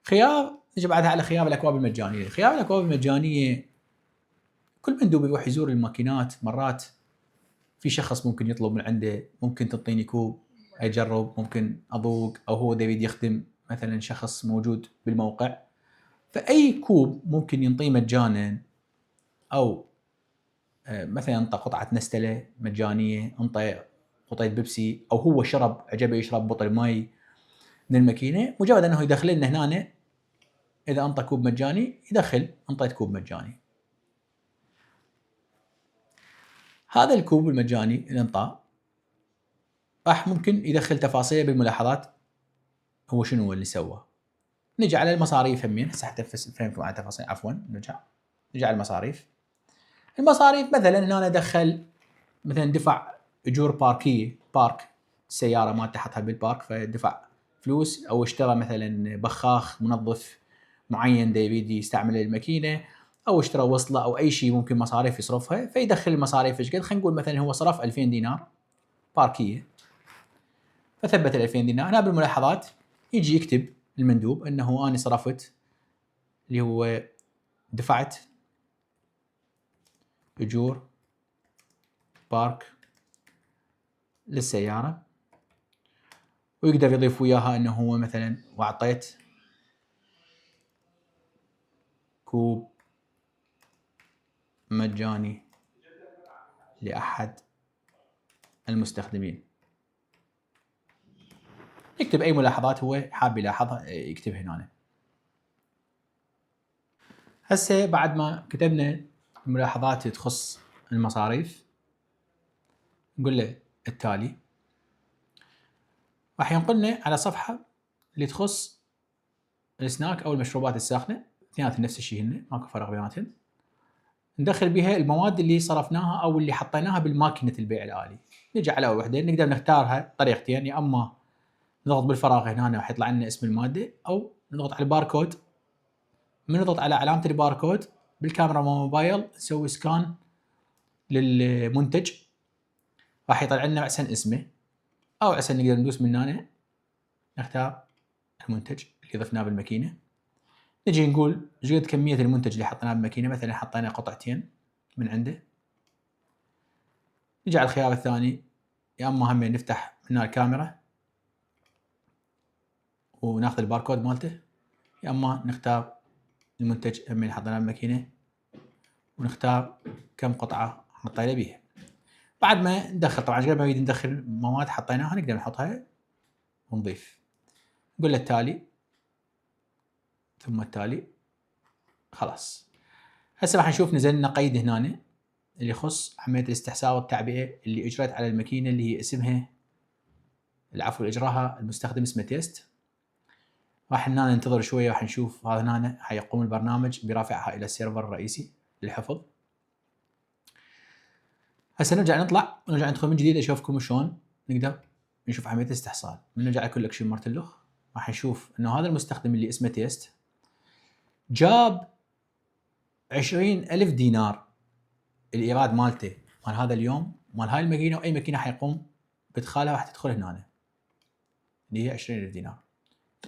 خيار نجي بعدها على خيار الاكواب المجانيه. خيار الاكواب المجانيه كل مندوب يروح يزور الماكينات، مرات في شخص ممكن يطلب من عنده ممكن تعطيني كوب اجرب، ممكن اذوق، او هو يريد يخدم مثلا شخص موجود بالموقع، فاي كوب ممكن ينطيه مجانا، او مثلا انطى قطعه نستله مجانيه، انطى قطعه بيبسي، او هو شرب عجبه يشرب بطل مي من الماكينه، مجرد انه يدخل لنا هنا اذا انطى كوب مجاني يدخل انطيت كوب مجاني. هذا الكوب المجاني اللي انطاه راح ممكن يدخل تفاصيل بالملاحظات هو شنو اللي سواه. نجي على المصاريف همين، هسه حتى فهمتوا على تفاصيل، عفوا نجي على المصاريف. المصاريف مثلا هنا أنا ادخل مثلا دفع اجور باركيه، بارك السياره مالته حطها بالبارك فدفع فلوس، او اشترى مثلا بخاخ منظف معين دا يريد يستعمل الماكينه، او اشترى وصله او اي شيء ممكن مصاريف يصرفها، فيدخل المصاريف ايش قد. خلينا نقول مثلا هو صرف 2000 دينار باركيه، فثبت ال 2000 دينار. هنا بالملاحظات يجي يكتب المندوب انه انا صرفت اللي هو دفعت اجور بارك للسياره، ويقدر يضيف وياها انه هو مثلا واعطيت كوب مجاني لاحد المستخدمين. يكتب اي ملاحظات هو حاب يلاحظها يكتبها هنا. هسه بعد ما كتبنا الملاحظات تخص المصاريف نقول له التالي. راح ينقلنا على صفحه اللي تخص السناك او المشروبات الساخنه، اثنيناتهم نفس الشيء، هن ماكو فرق بيناتهم. ندخل بها المواد اللي صرفناها او اللي حطيناها بالماكينه البيع الالي. نجي على وحده نقدر نختارها طريقتين، يا اما نضغط بالفراغ هنا راح يطلع لنا اسم الماده، او نضغط على الباركود. من نضغط على علامه الباركود بالكاميرا مال الموبايل نسوي سكان للمنتج، راح يطلع لنا عشان اسمه، او عشان نقدر ندوس من هنا نختار المنتج اللي ضفناه بالماكينه. نجي نقول ايش قد كميه المنتج اللي حطيناه بالماكينه، مثلا حطينا قطعتين من عنده. نجي على الخيار الثاني، يا اما هم نفتح من الكاميرا وناخذ الباركود مالته، يا اما نختار المنتج هم اللي حطيناه بالماكينه ونختار كم قطعه حطينا بيها. بعد ما ندخل، طبعا قبل ما نريد ندخل مواد حطيناها نقدر نحطها ونضيف. نقول له التالي ثم التالي. خلاص هسه راح نشوف نزل لنا قيد هنا اللي يخص عمليه الاستحسار والتعبئه اللي اجرت على الماكينه اللي هي اسمها، العفو، اجراها المستخدم اسمه تيست. راح هنا ننتظر شويه، راح نشوف هذا هنا حيقوم البرنامج برفعها الى السيرفر الرئيسي للحفظ. هسه نرجع نطلع ونرجع ندخل من جديد اشوفكم شلون نقدر نشوف عمليه الاستحصال. من نرجع على كولكشن مرتلخ راح نشوف انه هذا المستخدم اللي اسمه تيست جاب 20,000 دينار الايراد مالته مال هذا اليوم مال هاي الماكينه، واي ماكينه حيقوم بادخالها راح تدخل هنا اللي هي 20,000 دينار.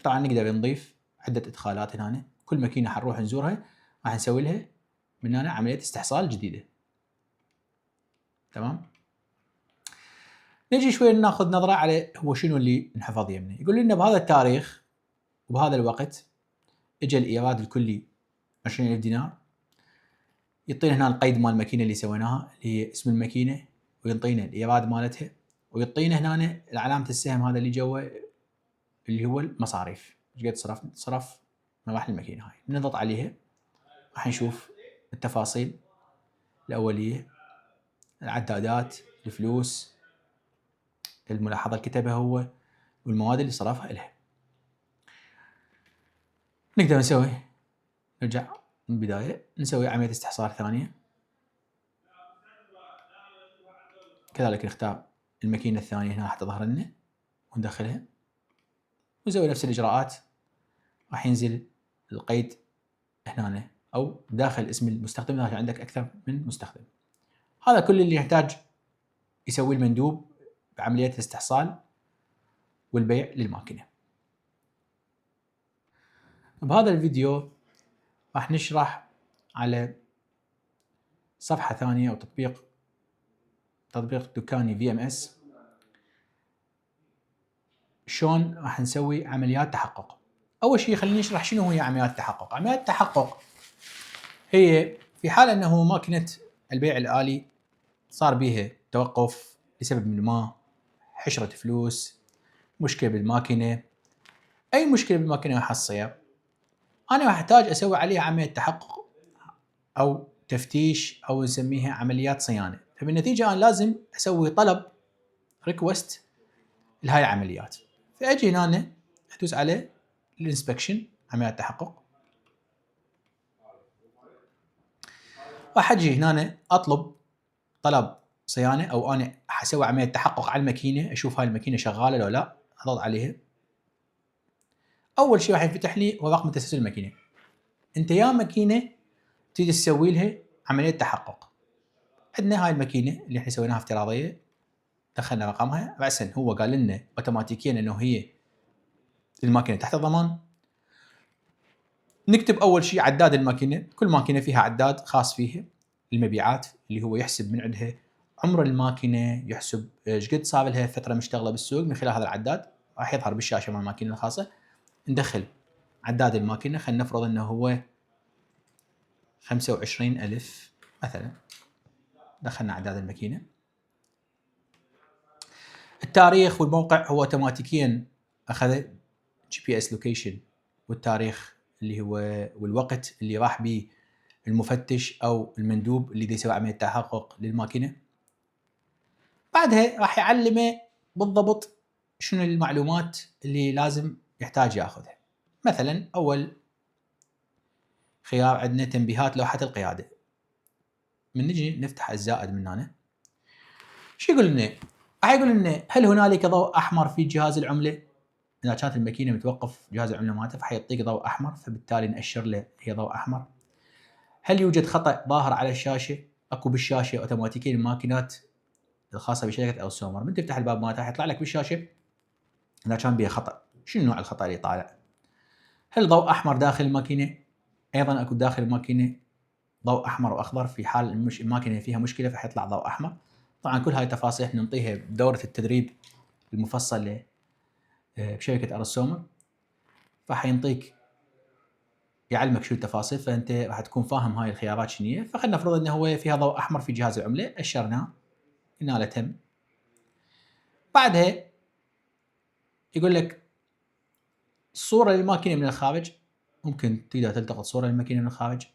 طبعا نقدر نضيف عده ادخالات هنا، كل ماكينه حنروح نزورها راح نسوي لها من هنا عمليه استحصال جديده. تمام. نجي شوي ناخذ نظره على هو شنو اللي انحفظ يمنا. يقول لنا بهذا التاريخ وبهذا الوقت اجى الايراد الكلي 20,000 دينار. يعطينا هنا القيد مال الماكينه اللي سويناها اللي هي اسم الماكينه، ويعطينا الايراد مالتها، ويعطينا هنا علامه السهم هذا اللي جوا اللي هو المصاريف، ايش قد صرف من راح الماكينه هاي. نضغط عليها راح نشوف التفاصيل الاوليه، العدادات، الفلوس، الملاحظه اللي كتبها هو، والمواد اللي صرفها لها. نقدر نرجع من البدايه نسوي عمليه استحصال ثانيه. كذلك نختار الماكينة الثانية هنا راح تظهر لنا وندخلها ونسوي نفس الإجراءات. راح ينزل القيد هنا أو داخل اسم المستخدم إذا عندك أكثر من مستخدم. هذا كل اللي يحتاج يسويه المندوب بعملية الاستحصال والبيع للماكينة. بهذا الفيديو راح نشرح على صفحة ثانية أو تطبيق دكاني VMS شلون راح نسوي عمليات تحقق. أول شيء خليني نشرح شنو هي عمليات التحقق. عمليات التحقق هي في حال أنه ماكينة البيع الآلي صار بيها توقف لسبب من ما، حشرة فلوس، مشكلة بالماكينة، أي مشكلة بالماكينة راح تصير، أنا راح أحتاج أسوي عليها عملية تحقق أو تفتيش أو نسميها عمليات صيانة. فبالنتيجة أنا لازم أسوي طلب ريكوست لهاي العمليات. فأجي هنا أدوس على الانسبكشن عمليات تحقق، راح أجي هنا أطلب طلب صيانة أو أنا حسوي عملية تحقق على الماكينة، أشوف هاي الماكينة شغالة لو لا، أضغط عليها. أول شيء راح ينفتح لي هو رقم تسجيل الماكينة. أنت يا ماكينة تريد تسوي لها عملية تحقق، عندنا هاي الماكينة اللي احنا سويناها افتراضية، دخلنا رقمها، رأسا هو قال لنا اوتوماتيكيا انه هي الماكينة تحت الضمان. نكتب اول شيء عداد الماكينة، كل ماكينة فيها عداد خاص فيها المبيعات اللي هو يحسب من عندها عمر الماكينة، يحسب ايش قد صار لها فترة مشتغلة بالسوق. من خلال هذا العداد راح يظهر بالشاشة مال الماكينة الخاصة. ندخل عداد الماكينة، خلينا نفرض انه هو 25,000 مثلا. دخلنا عداد الماكينة، التاريخ والموقع هو اوتوماتيكيا اخذ GPS لوكيشن والتاريخ اللي هو والوقت اللي راح به المفتش او المندوب اللي يسوي عملية تحقق للماكينة. بعدها راح يعلمه بالضبط شنو المعلومات اللي لازم يحتاج ياخذها. مثلا اول خيار عندنا تنبيهات لوحة القيادة. من نجي نفتح الزائد من هنا، شو يقول لنا؟ راح يقول لنا هل هنالك ضوء احمر في جهاز العملة؟ اذا كانت الماكينة متوقف جهاز العملة مالته فحيعطيك ضوء احمر، فبالتالي نأشر له هي ضوء احمر. هل يوجد خطأ ظاهر على الشاشة؟ اكو بالشاشة اوتوماتيكيا الماكينات الخاصة بشركة أرسومر من تفتح الباب مالتها حيطلع لك بالشاشة اذا كان بها خطأ. شنو نوع الخطأ اللي طالع؟ هل ضوء احمر داخل الماكينة؟ ايضا اكو داخل الماكينة ضوء احمر واخضر، في حال الماكينة فيها مشكلة فحيطلع ضوء احمر. طبعا كل هاي التفاصيل نعطيها بدورة التدريب المفصلة بشركة أرسومر، فحينطيك يعلمك شو التفاصيل، فانت راح تكون فاهم هاي الخيارات شنو هي. فخلنا نفرض انه هو فيها ضوء احمر في جهاز العمله، اشرناه قلنا له تم. بعدها يقول لك صوره للماكينه من الخارج، ممكن تقدر تلتقط صوره للماكينه من الخارج،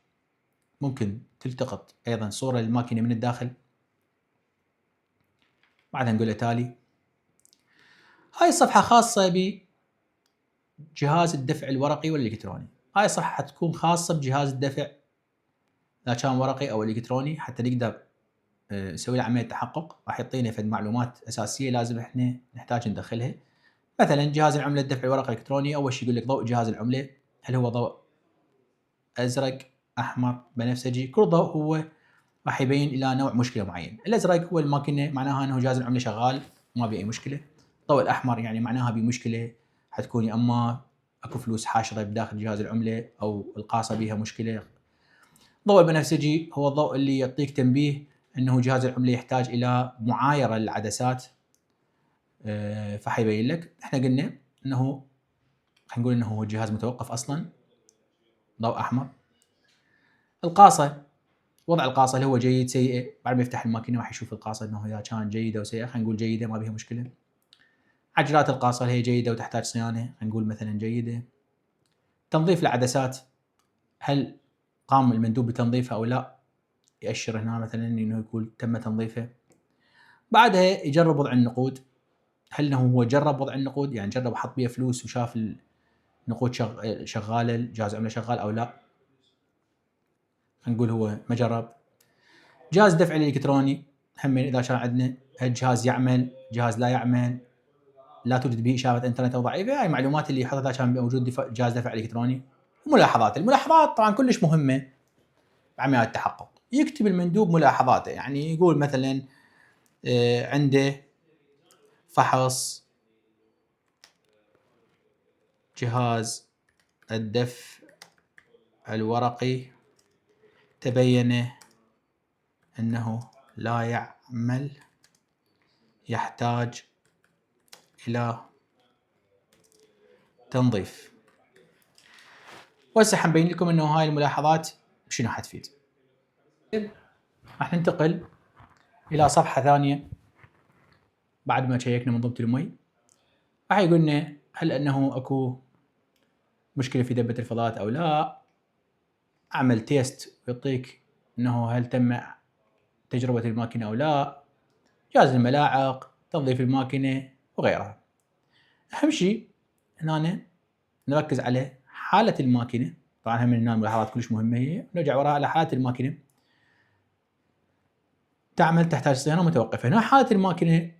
ممكن تلتقط ايضا صوره للماكينه من الداخل. بعدها نقول له تالي. هاي الصفحه خاصه بجهاز الدفع الورقي والالكتروني. هاي الصفحه حتكون خاصه بجهاز الدفع اذا كان ورقي او الكتروني، حتى نقدر نسوي له عمليه تحقق. راح يعطينا فد معلومات اساسيه لازم احنا نحتاج ندخلها. مثلا جهاز العمله الدفع الورقي الالكتروني، اول شيء يقول لك ضوء جهاز العمله، هل هو ضوء ازرق، احمر، بنفسجي؟ كل ضوء هو راح يبين الى نوع مشكله معين. الازرق هو الماكينه معناها انه جهاز العمله شغال ما بي اي مشكله. الضوء الاحمر يعني معناها بمشكله، حتكون يا اما اكو فلوس حاشره بداخل جهاز العمله او القاصه بها مشكله. الضوء البنفسجي هو الضوء اللي يعطيك تنبيه انه جهاز العمله يحتاج الى معايره للعدسات، فحيبين لك. احنا قلنا انه خلينا نقول انه هو الجهاز متوقف اصلا، ضوء احمر. القاصه، وضع القاصه اللي هو جيد سيئه، بعد ما يفتح الماكينه راح يشوف القاصه انه اذا كان جيده وسيئه، خلينا نقول جيده ما بها مشكله. عجلات القاصه اللي هي جيده وتحتاج صيانه، خلينا نقول مثلا جيده. تنظيف العدسات، هل قام المندوب بتنظيفها او لا؟ يأشر هنا مثلا انه يقول تم تنظيفه. بعدها يجرب وضع النقود، هل انه هو جرب وضع النقود، يعني جرب حط بيها فلوس وشاف النقود شغاله، الجهاز عمله شغال او لا. خلينا نقول هو ما جرب. جهاز دفع الالكتروني، هم اذا كان عندنا الجهاز يعمل، جهاز لا يعمل، لا توجد به اشاره انترنت او ضعيفه، هاي المعلومات اللي يحطها كان موجود جهاز دفع الكتروني. الملاحظات طبعا كلش مهمه بعمليات التحقق. يكتب المندوب ملاحظاته، يعني يقول مثلا عنده فحص جهاز الدفع الورقي تبين أنه لا يعمل، يحتاج إلى تنظيف. وهسه حنبين لكم أنه هاي الملاحظات شنو حتفيد. راح ننتقل إلى صفحة ثانية بعد ما شيكنا منظومة المي. راح يقول لنا هل أنه أكو مشكلة في دبة الفضلات أو لا. أعمل تيست ويعطيك أنه هل تم تجربة الماكينة أو لا، جهاز الملاعق، تنظيف الماكينة وغيرها. أهم شيء هنا نركز على حالة الماكينة. طبعا هم من هنا ملاحظات كلش مهمة، هي نرجع وراها على حالة الماكينة. تعمل، تحتاج صيانة، متوقفة. هنا حالة الماكينة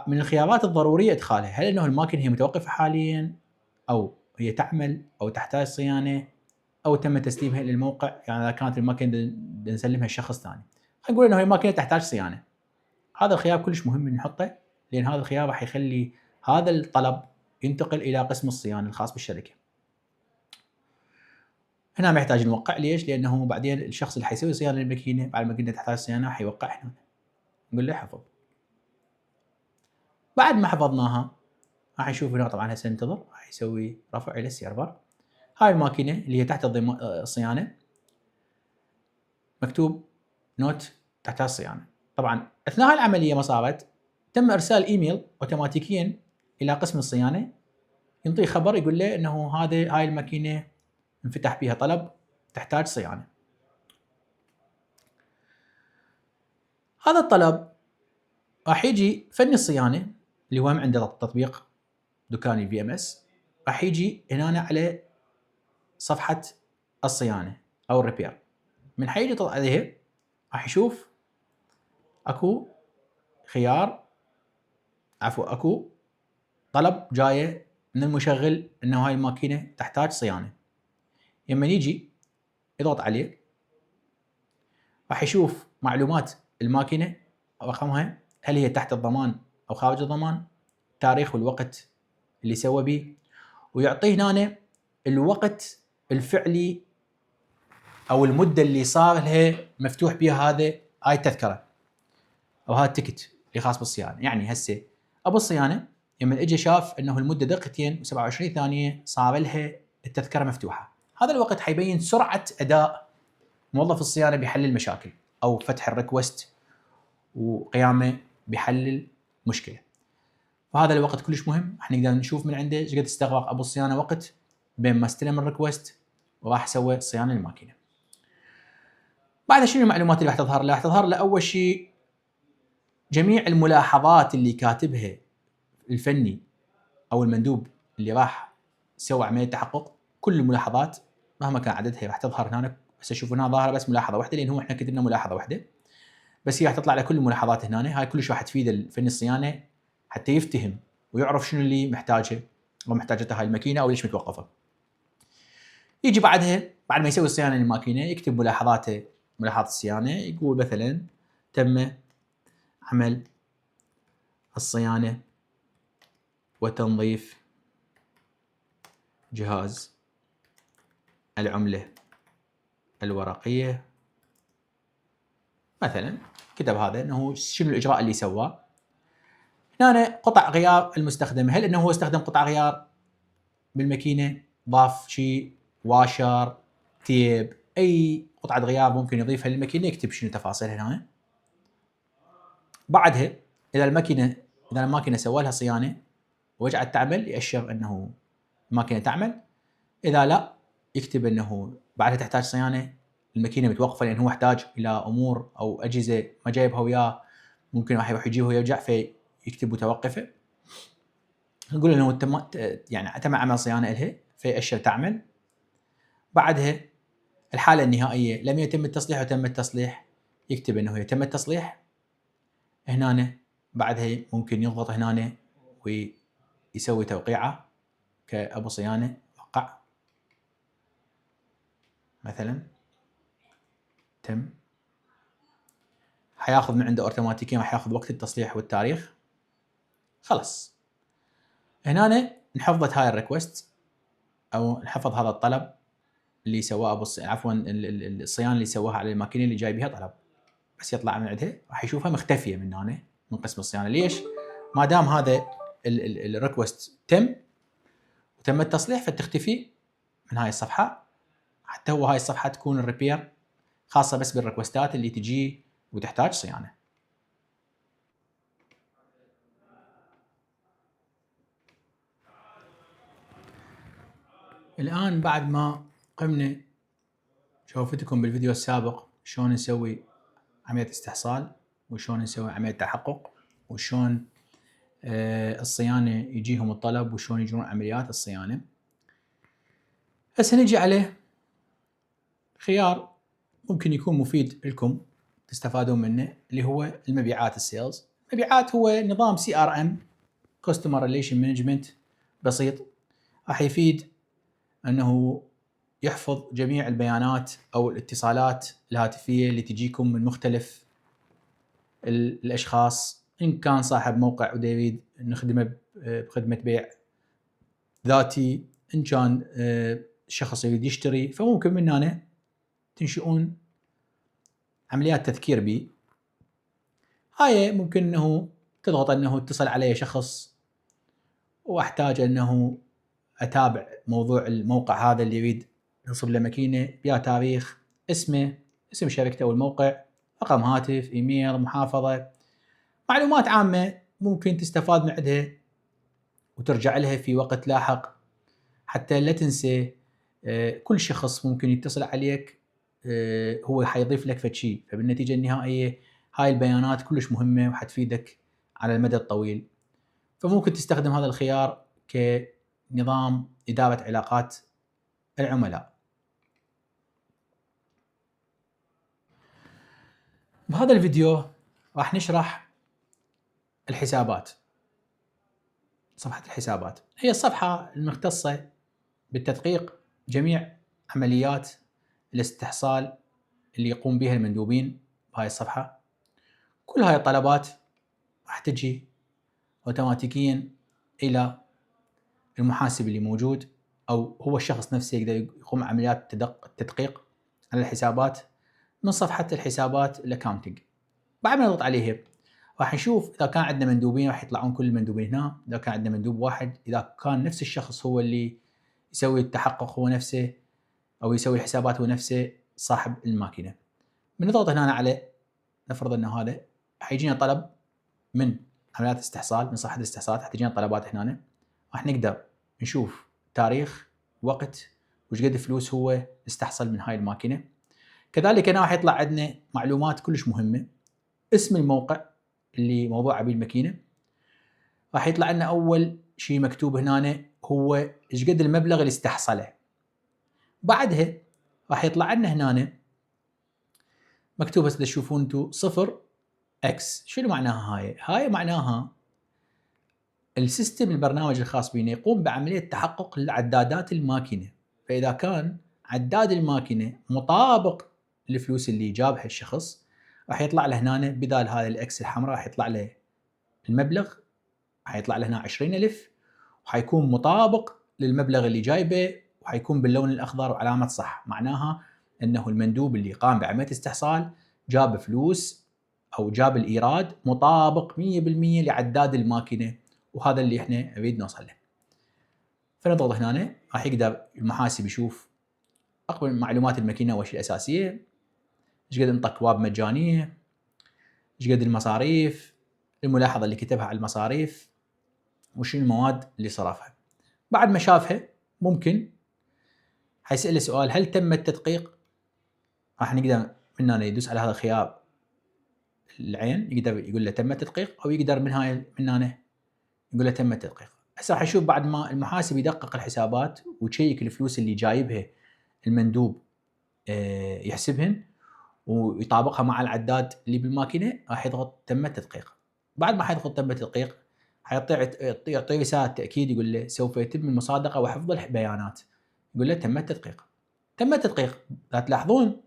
من الخيارات الضرورية إدخالها هل أنه الماكينة هي متوقفة حاليا، أو هي تعمل، أو تحتاج صيانة، أو تم تسليمها إلى الموقع. يعني إذا كانت الماكينة نسلمها لشخص ثاني، خلينا نقول أنه هي الماكينة تحتاج صيانة. هذا الخيار كلش مهم نحطه، لأن هذا الخيار راح يخلي هذا الطلب ينتقل إلى قسم الصيانة الخاص بالشركة. هنا ما يحتاج نوقع. ليش؟ لأنه بعدين الشخص اللي حيسوي صيانة للماكينة بعد الماكينة تحتاج صيانة حيوقع هنا، نقول له حفظ. بعد ما حفظناها راح يشوف هنا. طبعا هسه ننتظر، راح يسوي رفع إلى السيرفر. هاي الماكينة اللي هي تحت الصيانة مكتوب نوت تحتاج صيانة. طبعا أثناء العملية ما صارت، تم إرسال إيميل أوتوماتيكيا إلى قسم الصيانة، ينطيه خبر يقول له أنه هاي الماكينة انفتح بها طلب تحتاج صيانة. هذا الطلب راح يجي فني الصيانة اللي هو عنده تطبيق دكاني VMS، راح يجي هنا على صفحة الصيانة أو الريبير. من حيجي يطلع عليها راح يشوف اكو خيار، اكو طلب جايه من المشغل انه هاي الماكينه تحتاج صيانه. لما يجي يضغط عليه راح يشوف معلومات الماكينه، رقمها، هل هي تحت الضمان او خارج الضمان، تاريخ والوقت اللي سوى به، ويعطيه هنا الوقت الفعلي او المده اللي صار لها مفتوح بها هاي التذكره او هذا التكت اللي خاص بالصيانه. يعني هسه ابو الصيانه لما اجى شاف انه المده دقيقتين و27 ثانيه صار لها التذكره مفتوحه، هذا الوقت حيبين سرعه اداء موظف الصيانه بحل المشاكل او فتح الريكوست وقيامه بحل المشكله. فهذا الوقت كلش مهم، راح نقدر نشوف من عنده ايش قد استغرق ابو الصيانه وقت بين ما استلم الريكوست وراح سوى صيانه الماكينه. بعد شنو المعلومات اللي راح تظهر له؟ راح تظهر له اول شيء جميع الملاحظات اللي كاتبها الفني او المندوب اللي راح سوى عمليه تحقق. كل الملاحظات مهما كان عددها راح تظهر هنا. بس تشوفون هنا ظاهره بس ملاحظه واحده، لان هو احنا كتبنا ملاحظه واحده بس، هي راح تطلع له كل الملاحظات هنا. هاي كلش راح تفيد الفني الصيانه حتى يفتهم ويعرف شنو اللي محتاجه او محتاجته هاي الماكينه او ليش متوقفه. يجي بعدها بعد ما يسوي الصيانه للماكينه يكتب ملاحظاته، ملاحظات الصيانه، يقول مثلا تم عمل الصيانه وتنظيف جهاز العملة الورقية مثلا. كتب هذا انه شنو الاجراء اللي سواه. هنا قطع غيار المستخدمة، هل انه هو استخدم قطع غيار بالماكينة، ضاف شيء، واشر، تيب، اي قطعة غيار ممكن يضيفها للماكينة، يكتب شنو تفاصيلها هنا. بعدها اذا الماكينة سوى لها صيانة ورجعت تعمل، يأشر انه الماكينة تعمل. اذا لا، يكتب انه بعدها تحتاج صيانه، الماكينه متوقفه لان هو يحتاج الى امور او اجهزه ما جايبها وياه، ممكن راح يروح يجيبها ويرجع، فيكتب متوقفه. نقول انه تم عمل صيانه لها، فيأشر تعمل. بعدها الحاله النهائيه لم يتم التصليح وتم التصليح، يكتب انه يتم التصليح. هنا بعدها ممكن يضغط هنا ويسوي توقيعه كأبو صيانة وقع مثلا تم. حياخذ من عنده اوتوماتيكيا، راح ياخذ وقت التصليح والتاريخ. خلاص هنا انحفظت هاي الريكوست او انحفظ هذا الطلب اللي سواه عفوا الصيانه اللي سواها على الماكينه اللي جاي بها طلب. بس يطلع من عندها راح يشوفها مختفيه من هنا من قسم الصيانه. ليش؟ ما دام هذا الريكوست تم وتم التصليح فتختفي من هاي الصفحه. حتى هو هاي الصفحه تكون الريبير خاصه بس بالريكوستات اللي تجي وتحتاج صيانه. الان بعد ما قمنا شوفتكم بالفيديو السابق شلون نسوي عمليه استحصال وشلون نسوي عمليه تحقق وشلون الصيانه يجيهم الطلب وشلون يجرون عمليات الصيانه. هسه نجي عليه خيار ممكن يكون مفيد لكم تستفادون منه اللي هو المبيعات السيلز. المبيعات هو نظام CRM Customer Relation Management بسيط راح يفيد انه يحفظ جميع البيانات او الاتصالات الهاتفيه اللي تجيكم من مختلف الاشخاص، ان كان صاحب موقع وديفيد نخدمه بخدمه بيع ذاتي، ان كان شخص يريد يشتري، فممكن من هنا تنشئون عمليات تذكير بي. هاي ممكن انه تضغط انه اتصل علي شخص واحتاج انه اتابع موضوع الموقع هذا اللي يريد ينصب له ماكينه، بيا تاريخ، اسمه، اسم شركته والموقع، رقم هاتف، ايميل، محافظه، معلومات عامه ممكن تستفاد من عندها وترجع لها في وقت لاحق حتى لا تنسى. كل شخص ممكن يتصل عليك هو حيضيف لك فشي، فبالنتيجه النهائيه هاي البيانات كلش مهمه وحتفيدك على المدى الطويل. فممكن تستخدم هذا الخيار كنظام اداره علاقات العملاء. بهذا الفيديو راح نشرح الحسابات. صفحه الحسابات هي الصفحه المختصه بالتدقيق جميع عمليات الاستحصال اللي يقوم بها المندوبين بهاي الصفحة. كل هاي الطلبات راح تجي اوتوماتيكيا الى المحاسب اللي موجود او هو الشخص نفسه يقدر يقوم عمليات التدقيق على الحسابات من صفحة الحسابات الاكاونتنج. بعد ما نضغط عليها راح نشوف اذا كان عندنا مندوبين راح يطلعون كل المندوبين هنا، اذا كان عندنا مندوب واحد، اذا كان نفس الشخص هو اللي يسوي التحقق هو نفسه او يسوي الحسابات هو نفسه صاحب الماكينه. بنضغط هنا على نفرض انه هذا حيجينا طلب من عمليات استحصال من صفحه الاستحصال، حتجينا طلبات هنا راح نقدر نشوف تاريخ، وقت، وش قد فلوس هو استحصل من هاي الماكينه. كذلك هنا راح يطلع عندنا معلومات كلش مهمه، اسم الموقع اللي موضوع به الماكينه، راح يطلع لنا اول شيء مكتوب هنا هو ايش قد المبلغ اللي استحصله. بعدها راح يطلع لنا هنا مكتوب هسه تشوفون انتم 0 اكس. شنو معناها هاي؟ هاي معناها السيستم البرنامج الخاص بنا يقوم بعمليه تحقق لعدادات الماكينه، فاذا كان عداد الماكينه مطابق للفلوس اللي جابها الشخص راح يطلع له هنا بدال هذه الاكس الحمراء راح يطلع له المبلغ، راح يطلع له هنا 20000 وحيكون مطابق للمبلغ اللي جايبه وحيكون باللون الاخضر وعلامه صح، معناها انه المندوب اللي قام بعمليه استحصال جاب فلوس او جاب الايراد مطابق 100% لعداد الماكينه، وهذا اللي احنا نريد نوصل له. فنضغط هنا راح يقدر المحاسب يشوف اقوى معلومات الماكينه والاشياء الاساسيه، ايش قد انطى اكواب مجانيه، ايش قد المصاريف، الملاحظه اللي كتبها على المصاريف، وشنو المواد اللي صرفها. بعد ما شافها ممكن حيسأله سؤال هل تم التدقيق؟ راح نقدر من هنا يدوس على هذا الخيار العين يقدر يقول له تم التدقيق، او يقدر من هنا يقول له تم التدقيق. هسه راح يشوف بعد ما المحاسب يدقق الحسابات ويشيك الفلوس اللي جايبها المندوب يحسبهن، ويطابقها مع العداد اللي بالماكينه، راح يضغط تم التدقيق. بعد ما حيضغط تم التدقيق يعطيه رساله تاكيد يقول له سوف يتم المصادقه وحفظ البيانات. يقول له تم التدقيق. تم التدقيق. لا تلاحظون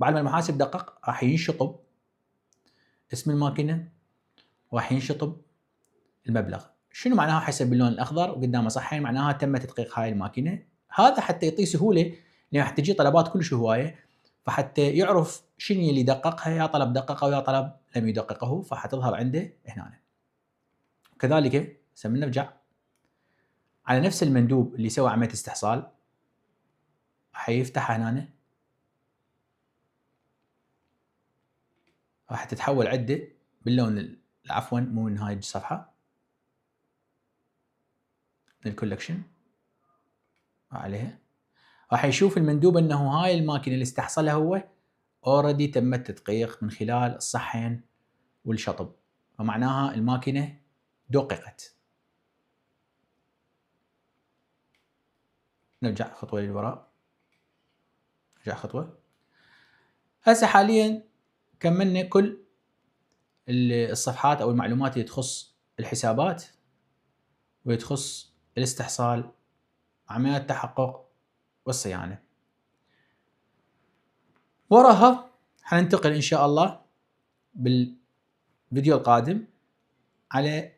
بعد ما المحاسب دقق راح ينشطب اسم الماكينه وراح ينشطب المبلغ. شنو معناها حسب باللون الاخضر وقدامه صحين؟ معناها تم تدقيق هاي الماكينه. هذا حتى يعطيه سهوله، لان راح تجي طلبات كلش هوايه، فحتى يعرف شنو اللي دققها، يا طلب دققه ويا طلب لم يدققه، فحتظهر عنده هنا. كذلك سم نرجع على نفس المندوب اللي سوى عمليه استحصال، حيفتح هنا، راح تتحول عده باللون عفوا مو من هاي الصفحه، من الكولكشن عليها، راح يشوف المندوب انه هاي الماكينه اللي استحصلها هو اوريدي تم التدقيق من خلال الصحين والشطب، ومعناها الماكينه دققت. نرجع خطوه للوراء، نرجع خطوه. هسه حاليا كملنا كل الصفحات او المعلومات اللي تخص الحسابات وتخص الاستحصال، عمليات التحقق والصيانه. وراها حننتقل ان شاء الله بالفيديو القادم على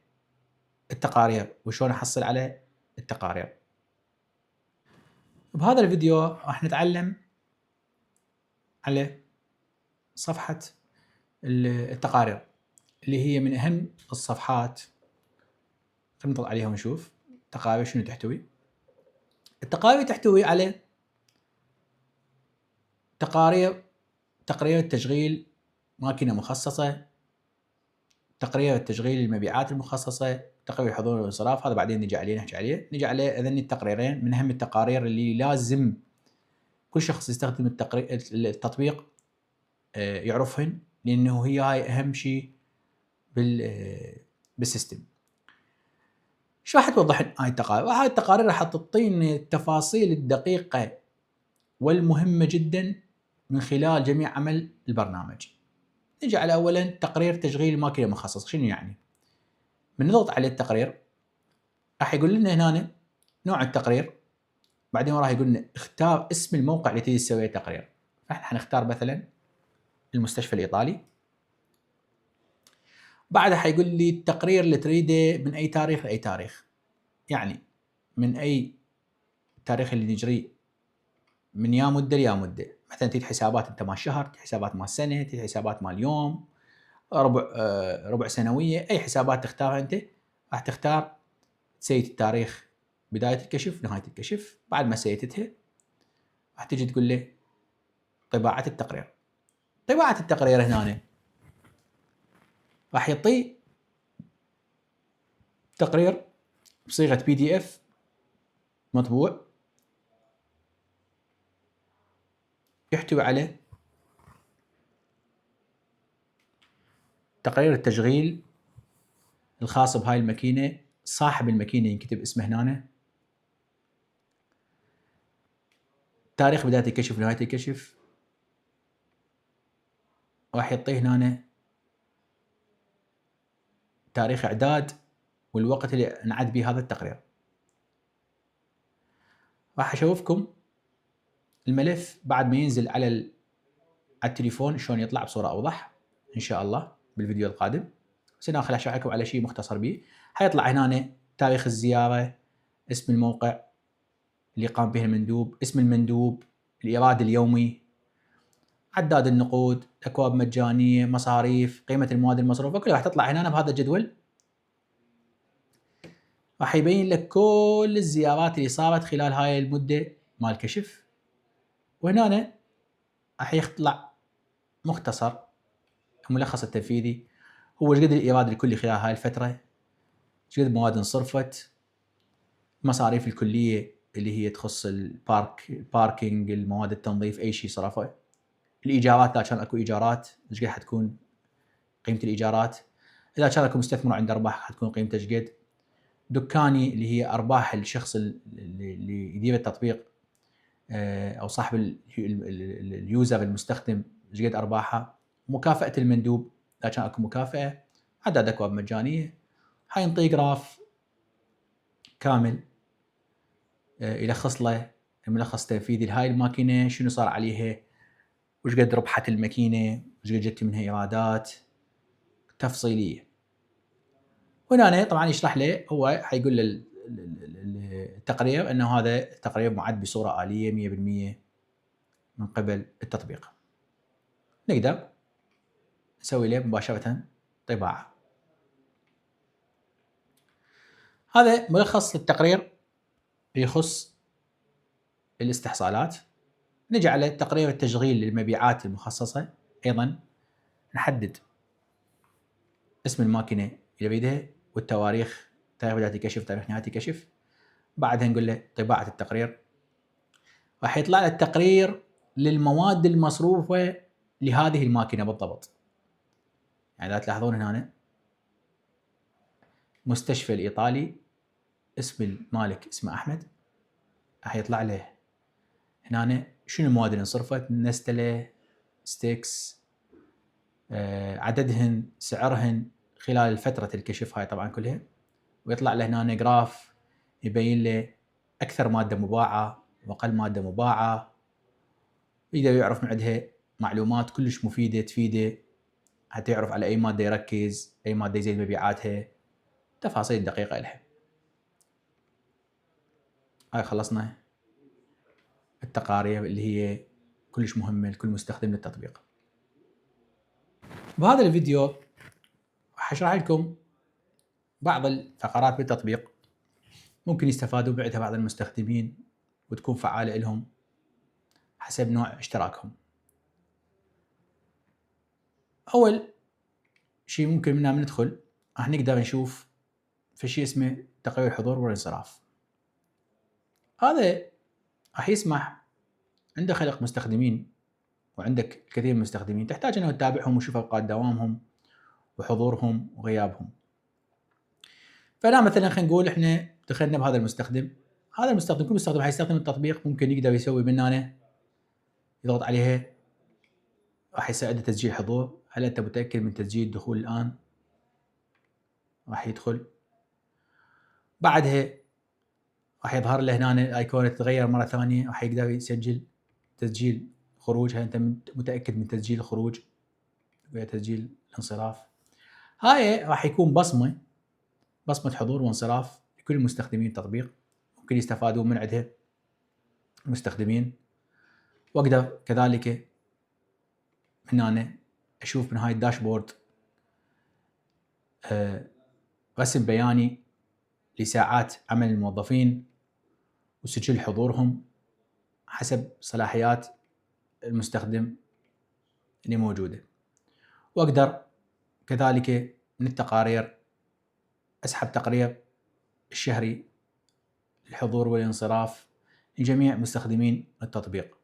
التقارير وشلون احصل على التقارير. بهذا الفيديو راح نتعلم على صفحة التقارير اللي هي من أهم الصفحات. خلينا نضغط عليها ونشوف التقارير شنو تحتوي. التقارير تحتوي على تقرير تشغيل ماكينة مخصصة، تقرير تشغيل المبيعات المخصصة، تقرير الحضور والانصراف، هذا بعدين نجي عليه نحكي عليه. نجي على هذين التقريرين من أهم التقارير اللي لازم كل شخص يستخدم التطبيق يعرفهن، لأنه هي هاي أهم شيء بالسيستم. شو راح توضح هاي التقارير؟ هاي التقارير راح تعطينا التفاصيل الدقيقة والمهمة جدا من خلال جميع عمل البرنامج. نجي على أولا تقرير تشغيل ماكينة مخصصة. شنو يعني؟ من نضغط على التقرير راح يقول لنا هنا نوع التقرير، بعدين راح يقول لنا اختار اسم الموقع اللي تريد تسوي تقرير. فاحنا حنختار مثلا المستشفى الإيطالي. بعدها حيقول لي التقرير اللي تريده من أي تاريخ لأي تاريخ، يعني من أي تاريخ اللي نجريه من يا مدة ليا مدة. مثلا تريد حسابات انت مال شهر، تريد حسابات مال سنة، تريد حسابات مال يوم، ربع سنوية، أي حسابات تختارها أنت. راح تختار تسيت التاريخ بداية الكشف نهاية الكشف. بعد ما سيتتها راح تجي تقول له طباعة التقرير. طباعة التقرير هنا راح يعطي تقرير بصيغة PDF مطبوع يحتوي على تقرير التشغيل الخاص بهاي الماكينة، صاحب الماكينة ينكتب اسمه هنا، تاريخ بداية الكشف ونهاية الكشف. راح يعطيه هنا تاريخ إعداد والوقت اللي انعد به هذا التقرير. راح أشوفكم الملف بعد ما ينزل على التليفون شلون يطلع بصورة أوضح إن شاء الله بالفيديو القادم. بس أنا خل أشرح لكم على شيء مختصر به. حيطلع هنا تاريخ الزيارة، اسم الموقع اللي قام به المندوب، اسم المندوب، الإيراد اليومي، عداد النقود، أكواب مجانية، مصاريف، قيمة المواد المصروفة، كلها راح تطلع هنا بهذا الجدول. راح يبين لك كل الزيارات اللي صارت خلال هاي المدة مال الكشف. وهنا راح يطلع مختصر الملخص التنفيذي، هو ايش قد الإيراد الكلي خلال هاي الفترة، ايش قد مواد انصرفت، المصاريف الكلية اللي هي تخص الباركينج، المواد التنظيف، أي شيء صرفه، الإيجارات إذا كان أكو إيجارات ايش قد حتكون قيمة الإيجارات، إذا كان أكو مستثمر عنده أرباح حتكون قيمته ايش قد، دكاني اللي هي أرباح الشخص اللي يدير التطبيق أو صاحب اليوزر المستخدم ايش قد ارباحها، مكافأة المندوب اذا كان اكو مكافأة، عدد اكواب مجانية. حينطيه جراف كامل يلخص له الملخص التنفيذي لهاي الماكينة، شنو صار عليها، وش قد ربحت الماكينة، وش قد جت منها ايرادات تفصيلية. هنا طبعا يشرح له، هو حيقول له التقرير انه هذا التقرير معد بصورة آلية 100% من قبل التطبيق. نقدر نسوي له مباشرة طباعة. هذا ملخص للتقرير يخص الاستحصالات. نجي على تقرير التشغيل للمبيعات المخصصة. ايضا نحدد اسم الماكينة اللي بيدها والتواريخ، تاريخ بداية الكشف، تاريخ نهاية الكشف. بعدها نقول له طباعة التقرير. راح يطلع له التقرير للمواد المصروفة لهذه الماكينة بالضبط. يعني اذا تلاحظون هنا مستشفى الإيطالي، اسم المالك اسمه أحمد، راح يطلع له هنا شنو المواد اللي انصرفت، نستله، ستيكس، عددهن، سعرهن خلال فترة الكشف هاي طبعا كلها. ويطلع له هنا جراف يبين له أكثر مادة مباعة وأقل مادة مباعة، يقدر يعرف من عندها معلومات كلش مفيدة تفيده، حتى يعرف على أي مادة يركز، أي مادة يزيد مبيعاتها، تفاصيل دقيقة لها. هاي خلصنا التقارير اللي هي كلش مهمة لكل مستخدم للتطبيق. بهذا الفيديو راح اشرح لكم بعض الفقرات بالتطبيق ممكن يستفادوا بعدها بعض المستخدمين وتكون فعالة لهم حسب نوع اشتراكهم. أول شيء ممكن منها ندخل راح نقدر نشوف في شيء اسمه تقرير الحضور والانصراف. هذا راح يسمح عند خلق مستخدمين وعندك الكثير من المستخدمين تحتاج انه تتابعهم وتشوف اوقات دوامهم وحضورهم وغيابهم. فلا مثلا خلينا نقول احنا دخلنا بهذا المستخدم، هذا المستخدم كل مستخدم حيستخدم التطبيق ممكن يقدر يسوي من هنا يضغط عليها، راح يساعده تسجيل حضور. هل انت متاكد من تسجيل الدخول الان؟ راح يدخل. بعدها راح يظهر له هنا الايقونه تتغير مره ثانيه، راح يقدر يسجل تسجيل خروج. هل انت متاكد من تسجيل الخروج ويا تسجيل الانصراف؟ هاي راح يكون بصمه حضور وانصراف لكل مستخدمين التطبيق، ممكن يستفادون من عندها المستخدمين. واقدر كذلك من هنا اشوف من هاي الداشبورد رسم بياني لساعات عمل الموظفين وسجل حضورهم حسب صلاحيات المستخدم اللي موجوده. واقدر كذلك من التقارير اسحب تقرير الشهري للحضور والانصراف لجميع مستخدمين التطبيق.